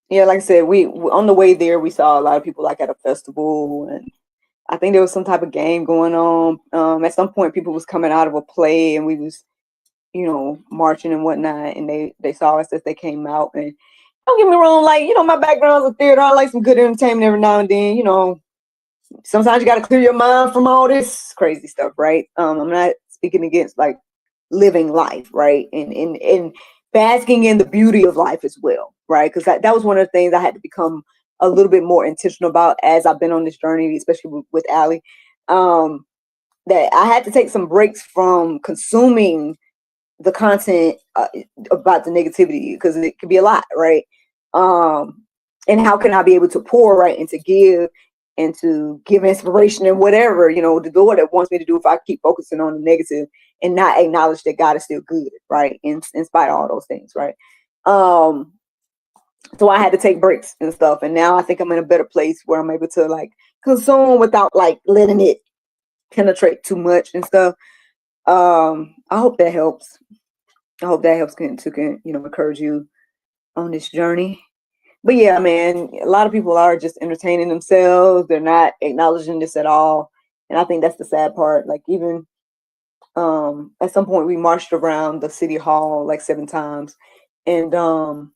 Yeah, like I said, we on the way there, we saw a lot of people like at a festival, and I think there was some type of game going on. At some point, people was coming out of a play, and we was, marching and whatnot, and they saw us as they came out. And don't get me wrong, like, my background's a theater. I like some good entertainment every now and then. Sometimes you got to clear your mind from all this crazy stuff, right? I'm not speaking against like living life, right, and basking in the beauty of life as well, right? Because that was one of the things I had to become a little bit more intentional about as I've been on this journey, especially with Allie. That I had to take some breaks from consuming the content about the negativity, because it could be a lot, right? And how can I be able to pour, right, and to give inspiration and whatever, the Lord that wants me to do, if I keep focusing on the negative and not acknowledge that God is still good, right, in spite of all those things, right? So I had to take breaks and stuff, and now I think I'm in a better place where I'm able to like consume without like letting it penetrate too much and stuff. I hope that helps. I hope that helps to encourage you on this journey. But yeah, man, a lot of people are just entertaining themselves. They're not acknowledging this at all. And I think that's the sad part. Like, even at some point we marched around the city hall like 7 times. And and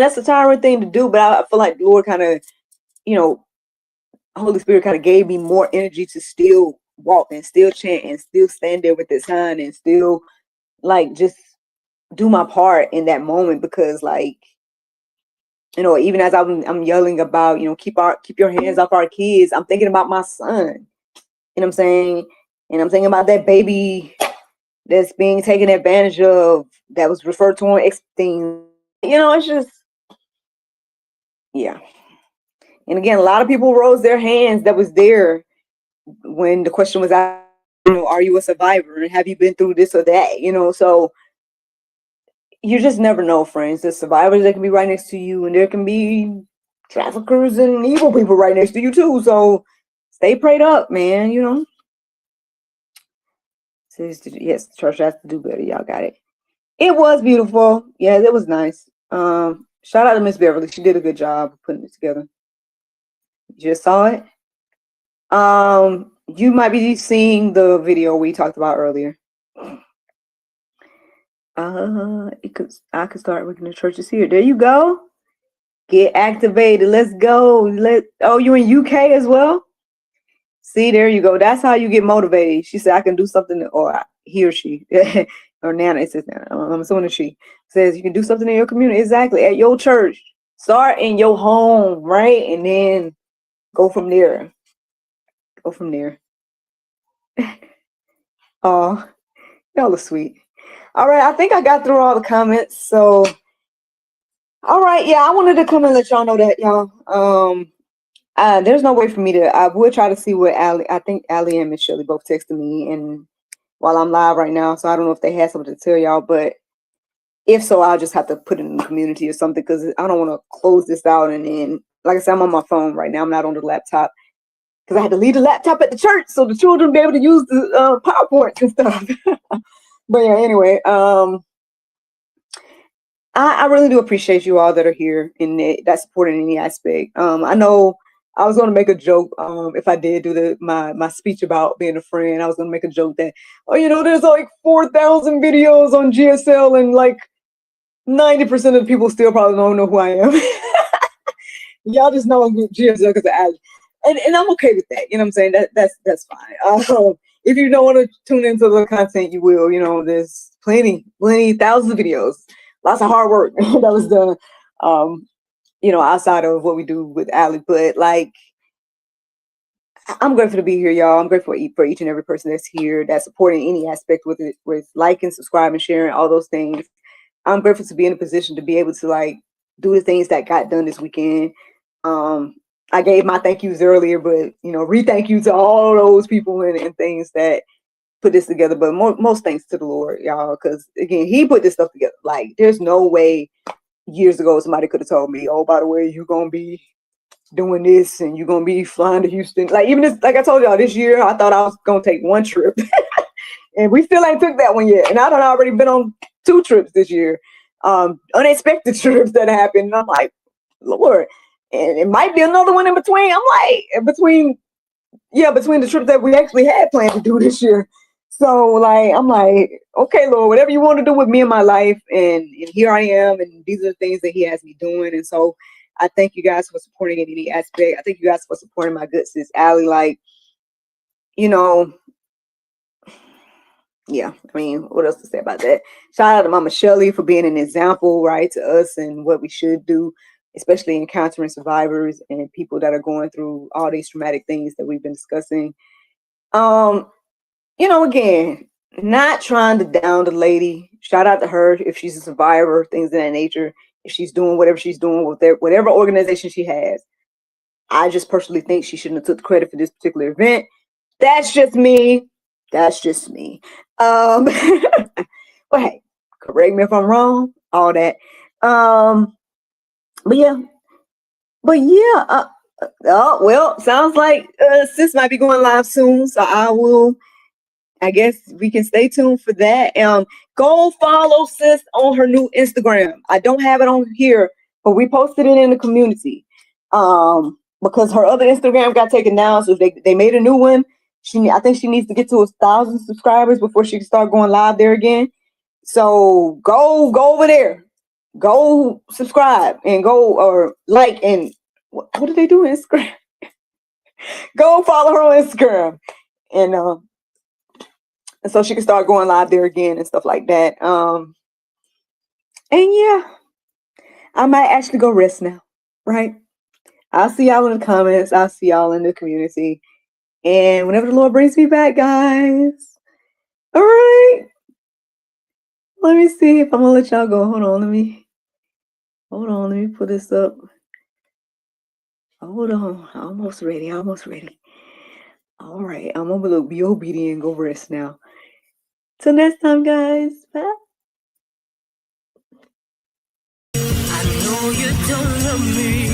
that's a tiring thing to do, but I feel like the Lord kind of, Holy Spirit kind of gave me more energy to still walk and still chant and still stand there with this sign and still like just do my part in that moment, because like, even as I'm yelling about, keep your hands off our kids, I'm thinking about my son. You know what I'm saying? And I'm thinking about that baby that's being taken advantage of, that was referred to on X thing. It's just, yeah. And again, a lot of people rose their hands that was there when the question was asked, are you a survivor? And have you been through this or that? So you just never know, friends. There's survivors that can be right next to you, and there can be traffickers and evil people right next to you too. So stay prayed up, man. Yes, the church has to do better. Y'all got it. It was beautiful. Yeah, it was nice. Shout out to Miss Beverly. She did a good job of putting it together. You just saw it. you might be seeing the video we talked about earlier. I could start working the churches here. There you go. Get activated. Let's go. You in UK as well? See, there you go. That's how you get motivated. She said, I can do something, or he or she, or Nana, it says Nana. I'm assuming she says you can do something in your community. Exactly. At your church. Start in your home, right? And then go from there. Go from there. Oh, y'all are sweet. All right. I think I got through all the comments. So, all right. Yeah, I wanted to come and let y'all know that, y'all. There's no way for me to. I would try to see what Allie. I think Allie and Miss Shirley both texted me, and while I'm live right now, so I don't know if they had something to tell y'all. But if so, I'll just have to put it in the community or something because I don't want to close this out and then, like I said, I'm on my phone right now. I'm not on the laptop because I had to leave the laptop at the church so the children be able to use the PowerPoint and stuff. But yeah, anyway, I really do appreciate you all that are here and that support in any aspect. I know I was going to make a joke if I did do my speech about being a friend. I was going to make a joke that, there's like 4,000 videos on GSL and like 90% of the people still probably don't know who I am. Y'all just know I'm GSL because of Alex. And I'm okay with that. You know what I'm saying? That's fine. If you don't want to tune into the content, you will. There's plenty, thousands of videos. Lots of hard work that was done, outside of what we do with Allie. But like, I'm grateful to be here, y'all. I'm grateful for each and every person that's here, that's supporting any aspect with it, with liking, subscribing, sharing, all those things. I'm grateful to be in a position to be able to like do the things that got done this weekend. I gave my thank yous earlier, but re-thank you to all those people and things that put this together. But most thanks to the Lord, y'all, because again, He put this stuff together. Like, there's no way years ago somebody could have told me, oh, by the way, you're gonna be doing this and you're gonna be flying to Houston. Like, even this, like I told y'all, this year I thought I was gonna take one trip, and we still ain't took that one yet. And I done already been on 2 trips this year, unexpected trips that happened. And I'm like, Lord, and it might be another one in between. I'm like, between the trips that we actually had planned to do this year. So like, I'm like, okay, Lord, whatever you want to do with me in my life, and here I am, and these are the things that He has me doing. And so I thank you guys for supporting in any aspect. I thank you guys for supporting my good sis Allie. Like, yeah, I mean, what else to say about that? Shout out to Mama Shelley for being an example, right, to us and what we should do, especially encountering survivors and people that are going through all these traumatic things that we've been discussing. Again, not trying to down the lady. Shout out to her if she's a survivor, things of that nature. If she's doing whatever she's doing with whatever organization she has. I just personally think she shouldn't have took the credit for this particular event. That's just me. But hey, correct me if I'm wrong. All that. But yeah. Oh, well, sounds like sis might be going live soon, so I guess we can stay tuned for that. Go follow sis on her new Instagram. I don't have it on here, but we posted it in the community. Because her other Instagram got taken down, so they made a new one. I think she needs to get to 1,000 subscribers before she can start going live there again. So go over there, go subscribe and go or like, and what do they do on Instagram? Go follow her on Instagram, and so she can start going live there again and stuff like that. And yeah, I might actually go rest now, right? I'll see y'all in the comments. I'll see y'all in the community. And whenever the Lord brings me back, guys. All right. Let me see if I'm going to let y'all go. Hold on. Let me put this up. Hold on. Almost ready. All right. I'm going to be obedient and go rest now. Till next time, guys. Bye. I know you don't love me.